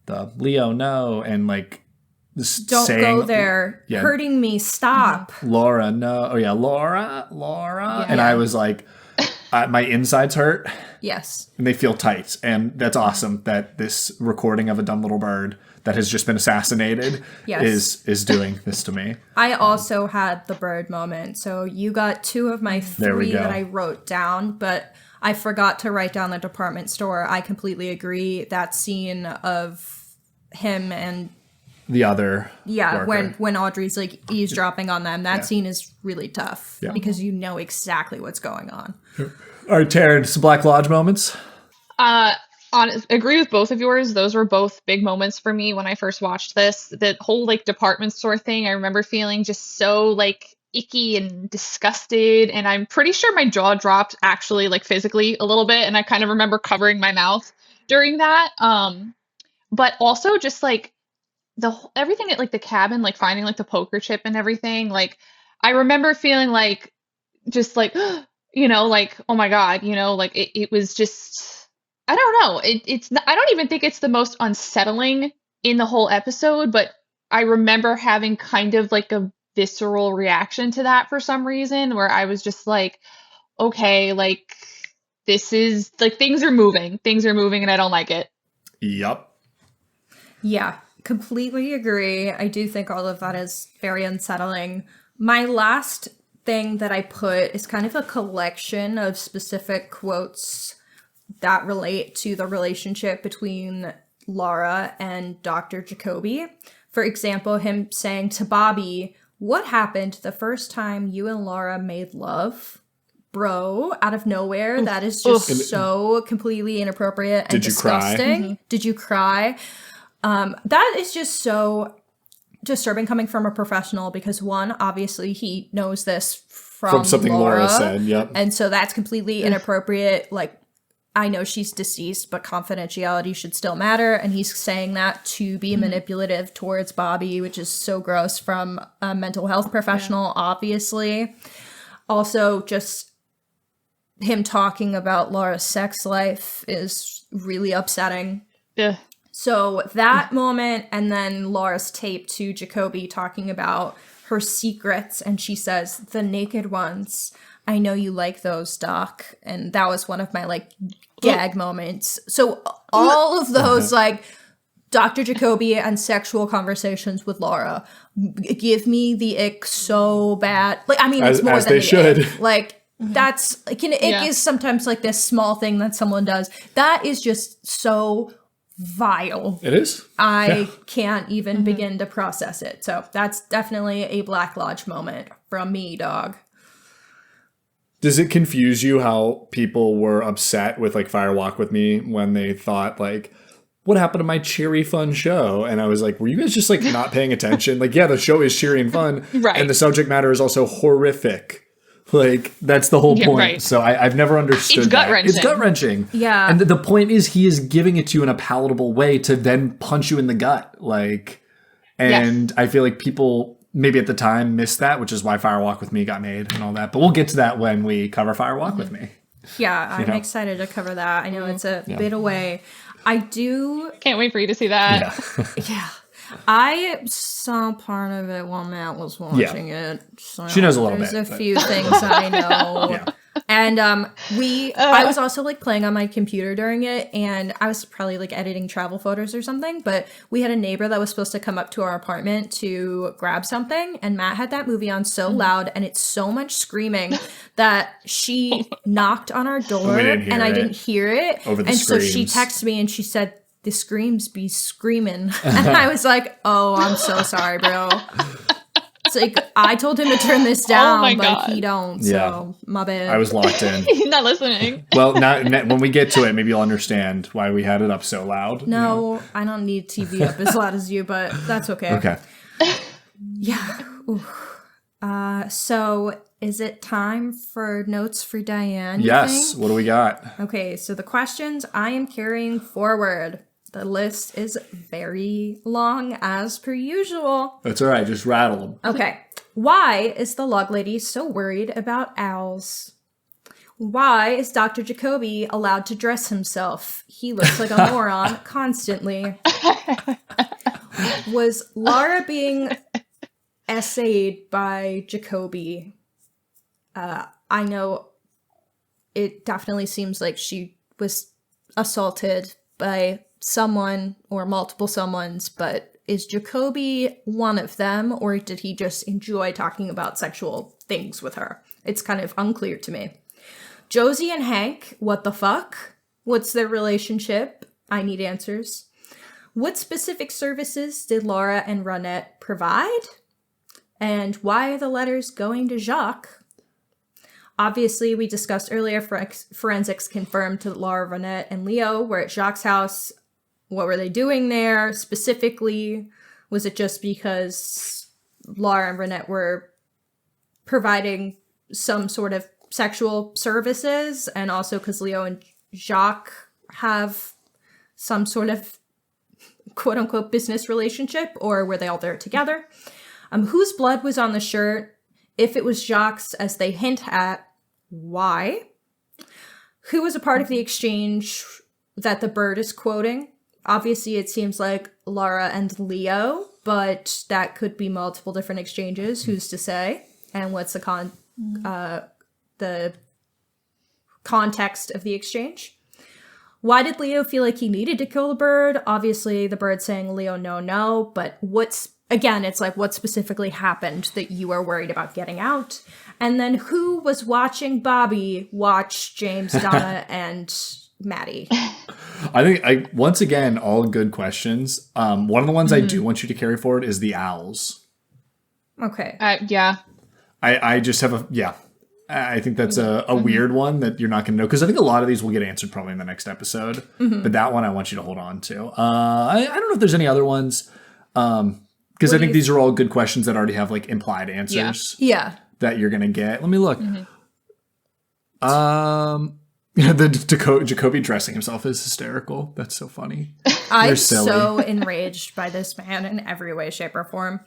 The Leo, no. And like, don't go there. Yeah. Hurting me. Stop. Laura, no. Oh, yeah. Laura. Yeah. And I was like, my insides hurt. Yes. And they feel tight. And that's awesome that this recording of a dumb little bird that has just been assassinated is doing this to me. I also had the bird moment. So you got 2 of my 3 that I wrote down, but I forgot to write down the department store. I completely agree. That scene of him and the other Yeah, worker. when Audrey's like eavesdropping on them, that scene is really tough because you know exactly what's going on. All right, Taryn, some Black Lodge moments. Agree with both of yours. Those were both big moments for me when I first watched this. The whole like department store thing, I remember feeling just so like icky and disgusted, and I'm pretty sure my jaw dropped actually like physically a little bit, and I kind of remember covering my mouth during that. But also just like everything at like the cabin, like finding like the poker chip and everything. Like I remember feeling like just like like oh my god, like it was just. I don't know. It's not, I don't even think it's the most unsettling in the whole episode, but I remember having kind of like a visceral reaction to that for some reason, where I was just like, okay, like this is like things are moving and I don't like it. Yup. Yeah, completely agree. I do think all of that is very unsettling. My last thing that I put is kind of a collection of specific quotes that relate to the relationship between Laura and Dr. Jacoby. For example, him saying to Bobby, "What happened the first time you and Laura made love?" Bro, out of nowhere, that is just so completely inappropriate and disgusting. Did you cry? That is just so disturbing coming from a professional because one, obviously he knows this from something Laura said, yep. And so that's completely inappropriate. Like, I know she's deceased, but confidentiality should still matter. And he's saying that to be manipulative towards Bobby, which is so gross from a mental health professional, obviously. Also, just him talking about Laura's sex life is really upsetting. Yeah. So that moment, and then Laura's tape to Jacoby talking about her secrets, and she says, "The naked ones. I know you like those, Doc." And that was one of my like gag moments. So all of those like Dr. Jacoby and sexual conversations with Laura give me the ick so bad. Like, I mean, it's more as than they the should. Ick. Like, that's like an ick is sometimes like this small thing that someone does. That is just so vile. It is. I can't even begin to process it. So that's definitely a Black Lodge moment from me, dog. Does it confuse you how people were upset with like Fire Walk with Me when they thought like, what happened to my cheery fun show? And I was like, were you guys just like not paying attention? Like, yeah, the show is cheery and fun. Right. And the subject matter is also horrific. Like, that's the whole point. Right. So I've never understood It's gut-wrenching. It's gut-wrenching. Yeah. And the point is he is giving it to you in a palatable way to then punch you in the gut. Like, and I feel like people maybe at the time missed that, which is why Fire Walk with Me got made and all that. But we'll get to that when we cover Fire Walk with Me. Yeah, I'm excited to cover that. I know it's a bit away. I do... Can't wait for you to see that. Yeah. I saw part of it while Matt was watching it. So she knows a little bit. There's a few things I know. And I was also like playing on my computer during it, and I was probably like editing travel photos or something, but we had a neighbor that was supposed to come up to our apartment to grab something, and Matt had that movie on so loud, and it's so much screaming that she knocked on our door, and I didn't hear it. Over the and screams. so she texted me and she said, "The screams be screaming." And I was like, oh, I'm so sorry, bro. It's like, I told him to turn this down, but he don't, so my bad. I was locked in. He's not listening. Well, now when we get to it, maybe you'll understand why we had it up so loud. No, I don't need TV up as loud as you, but that's okay. Okay. Yeah. So is it time for notes for Diane? Yes. What do we got? Okay, so the questions I am carrying forward. The list is very long, as per usual. That's all right. Just rattle them. Okay. Why is the log lady so worried about owls? Why is Dr. Jacoby allowed to dress himself? He looks like a moron constantly. Was Laura being essayed by Jacoby? I know it definitely seems like she was assaulted by someone or multiple someones, but is Jacoby one of them, or did he just enjoy talking about sexual things with her? It's kind of unclear to me. Josie and Hank, what the fuck? What's their relationship? I need answers. What specific services did Laura and Ronette provide? And why are the letters going to Jacques? Obviously, we discussed earlier, forensics confirmed that Laura, Ronette, and Leo were at Jacques' house. What were they doing there? Specifically, was it just because Laura and Ronette were providing some sort of sexual services, and also because Leo and Jacques have some sort of quote-unquote business relationship, or were they all there together? Whose blood was on the shirt? If it was Jacques, as they hint at, why? Who was a part of the exchange that the bird is quoting? Obviously, it seems like Laura and Leo, but that could be multiple different exchanges. Who's to say? And what's the context of the exchange? Why did Leo feel like he needed to kill the bird? Obviously, the bird saying Leo, no, but it's like what specifically happened that you are worried about getting out? And then who was watching Bobby watch James, Donna, and Maddie? I think, once again, all good questions. One of the ones I do want you to carry forward is the owls. Okay. Yeah. I just have I think that's a weird one that you're not going to know, because I think a lot of these will get answered probably in the next episode. But that one I want you to hold on to. I don't know if there's any other ones, because I think these are all good questions that already have like implied answers. Yeah. That you're going to get. Let me look. The Jacoby dressing himself is hysterical. That's so funny. I'm so enraged by this man in every way, shape, or form.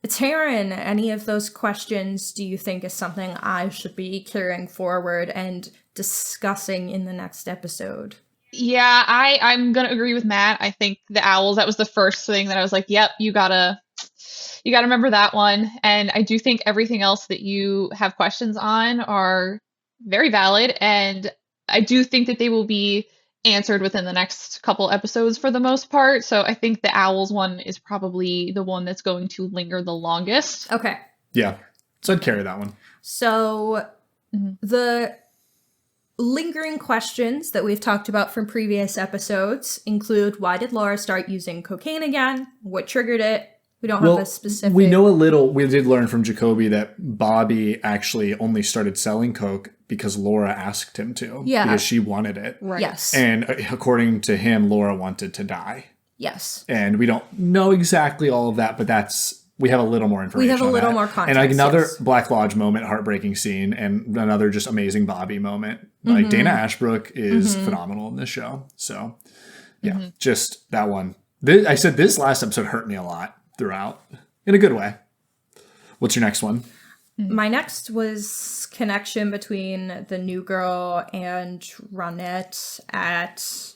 Taryn, any of those questions do you think is something I should be carrying forward and discussing in the next episode? Yeah, I'm gonna agree with Matt. I think the owls, that was the first thing that I was like, yep, you gotta remember that one. And I do think everything else that you have questions on are very valid, and I do think that they will be answered within the next couple episodes for the most part. So I think the owls one is probably the one that's going to linger the longest. Okay. Yeah. So I'd carry that one. So the lingering questions that we've talked about from previous episodes include: why did Laura start using cocaine again? What triggered it? We don't have a specific... We know a little. We did learn from Jacoby that Bobby actually only started selling coke because Laura asked him to. Yeah. Because she wanted it. Right. Yes. And according to him, Laura wanted to die. Yes. And we don't know exactly all of that, but we have a little more information. We have a on little that. more context. And another Black Lodge moment, heartbreaking scene, and another just amazing Bobby moment. Like Dana Ashbrook is phenomenal in this show. So yeah, just that one. I said this last episode hurt me a lot throughout, in a good way. What's your next one? My next was connection between the new girl and Ronette at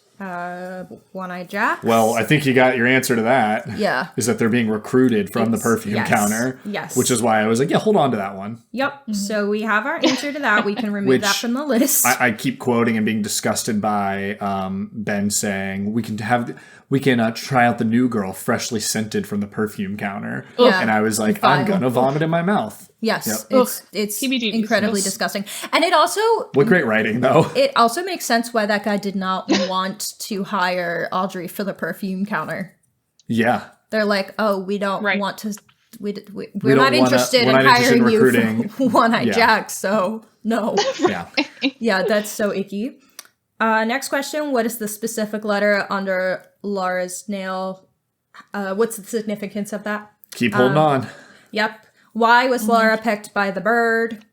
One-Eyed Jack's. Well, I think you got your answer to that. Yeah. Is that they're being recruited from the perfume counter. Yes. Which is why I was like, yeah, hold on to that one. Yep. So we have our answer to that. We can remove that from the list. I keep quoting and being disgusted by Ben saying, we can try out the new girl freshly scented from the perfume counter. Yeah. And I was like, I'm going to vomit in my mouth. Yes, Yep. it's TBD incredibly disgusting. And it also... What great writing, though. It also makes sense why that guy did not want to hire Audrey for the perfume counter. Yeah. They're like, oh, we don't want to... We're don't not interested in hiring recruiting. You for One-Eyed Jack, so no. Yeah. Yeah, that's so icky. Next question, what is the specific letter under Laura's nail? What's the significance of that? Keep holding on. Yep. Why was Laura picked by the bird?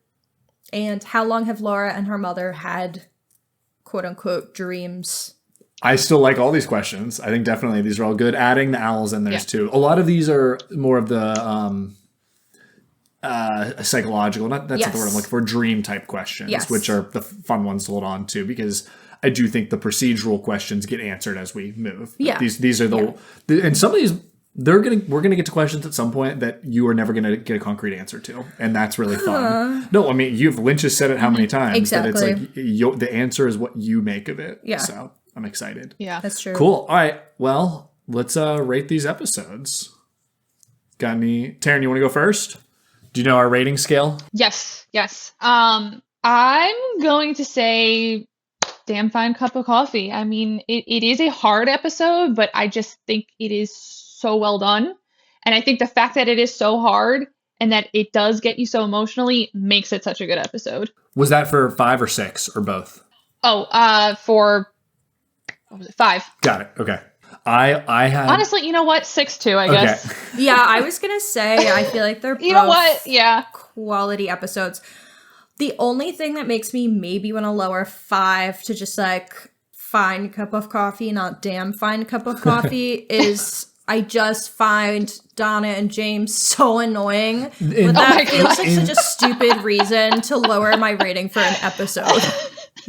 And how long have Laura and her mother had quote-unquote dreams? I still like all these questions. I think definitely these are all good. Adding the owls in there too. A lot of these are more of the psychological, that's not the word I'm looking for, dream type questions, which are the fun ones to hold on to, because I do think the procedural questions get answered as we move. Yeah. These are and some of these, we're gonna get to questions at some point that you are never gonna get a concrete answer to, and that's really fun. No, I mean, Lynch has said it how many times exactly. that it's like the answer is what you make of it. Yeah. So I'm excited. Yeah, that's true. Cool. All right. Well, let's rate these episodes. Got any? Taryn, you want to go first? Do you know our rating scale? Yes. I'm going to say damn fine cup of coffee. I mean, it is a hard episode, but I just think it is so well done. And I think the fact that it is so hard and that it does get you so emotionally makes it such a good episode. Was that for 5 or 6 or both? Oh, for, what was it, 5. Got it. Okay. I had... Honestly, you know what? 6 too, I guess. Yeah, I was going to say, I feel like they're both You know what? Yeah. quality episodes. The only thing that makes me maybe want to lower 5 to just like fine cup of coffee, not damn fine cup of coffee, is I just find Donna and James so annoying. But that feels like such a stupid reason to lower my rating for an episode.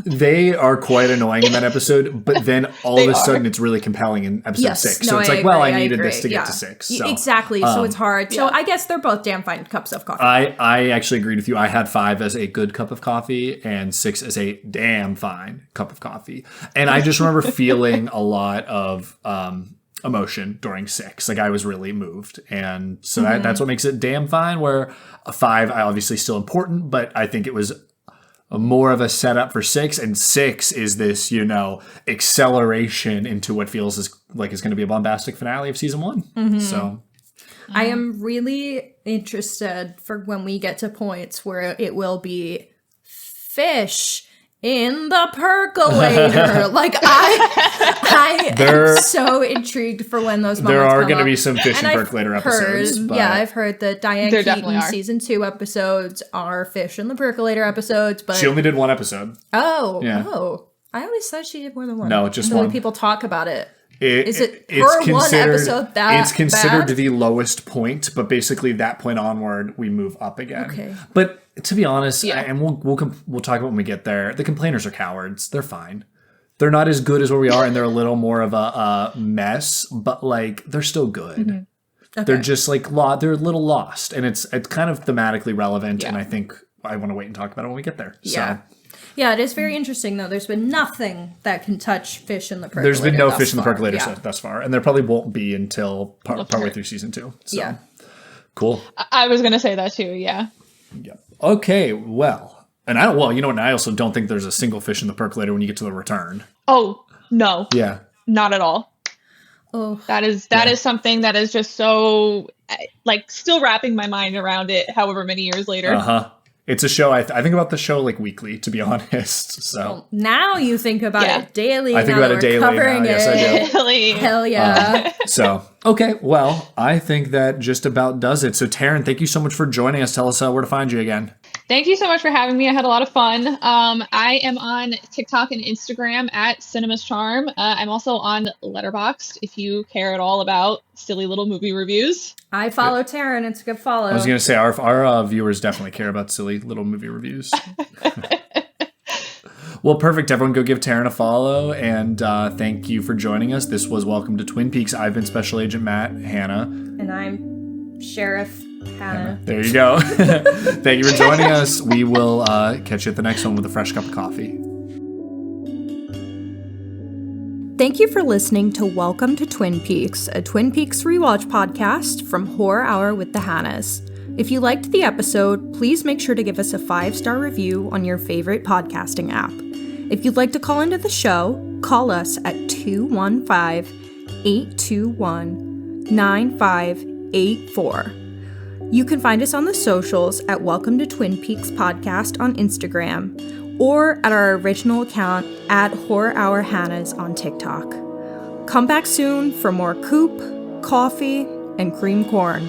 They are quite annoying in that episode, but then all of a sudden it's really compelling in episode 6. So it's like, well, I needed this to get to 6. So. Exactly. So it's hard. So I guess they're both damn fine cups of coffee. I actually agreed with you. I had 5 as a good cup of coffee and 6 as a damn fine cup of coffee. And I just remember feeling a lot of emotion during 6. Like I was really moved. And so that's what makes it damn fine, where a 5, I obviously still important, but I think it was more of a setup for 6, and 6 is this, acceleration into what feels like it's going to be a bombastic finale of season 1. So I am really interested for when we get to points where it will be fish in the percolator. Like I am so intrigued for when those moments there are going to be some fish and percolator episodes. But yeah, I've heard that Diane Keaton season 2 episodes are fish in the percolator episodes, but she only did 1 episode. Oh, I always thought she did more than 1. No, just the 1. way people talk about it. It's one episode that it's considered bad? the lowest point, but basically that point onward we move up again. Okay. But to be honest, and we'll talk about when we get there, the complainers are cowards. They're fine. They're not as good as where we are, and they're a little more of a mess, but like they're still good. Okay. They're just like they're a little lost, and it's kind of thematically relevant, and I think I want to wait and talk about it when we get there. Yeah. So. Yeah, it is very interesting, though. There's been nothing that can touch fish in the percolator. There's been no fish in the percolator thus far, and there probably won't be until partway through season 2. So. Yeah. Cool. I was going to say that too, yeah. Okay, well. And I also don't think there's a single fish in the percolator when you get to the return. Oh, no. Yeah. Not at all. Oh. That is something that is just so, like, still wrapping my mind around it however many years later. Uh-huh. It's a show, I think about the show like weekly, to be honest. So well, now you think about it daily. I think about it daily now. Yes, I do. Daily. Hell yeah. Okay. Well, I think that just about does it. So Taryn, thank you so much for joining us. Tell us where to find you again. Thank you so much for having me. I had a lot of fun. I am on TikTok and Instagram at Cinema's Charm. I'm also on Letterboxd if you care at all about silly little movie reviews. I follow Taryn. It's a good follow. I was going to say our viewers definitely care about silly little movie reviews. Well, perfect. Everyone go give Taryn a follow, and thank you for joining us. This was Welcome to Twin Peaks. I've been Special Agent Matt, Hanna. And I'm Sheriff Hanna. There you go. Thank you for joining us. We will catch you at the next one with a fresh cup of coffee. Thank you for listening to Welcome to Twin Peaks, a Twin Peaks rewatch podcast from Horror Hour with the Hannas. If you liked the episode, please make sure to give us a 5-star review on your favorite podcasting app. If you'd like to call into the show, call us at 215-821-9584. You can find us on the socials at Welcome to Twin Peaks Podcast on Instagram or at our original account at Horror Hour Hannas on TikTok. Come back soon for more coop, coffee, and cream corn.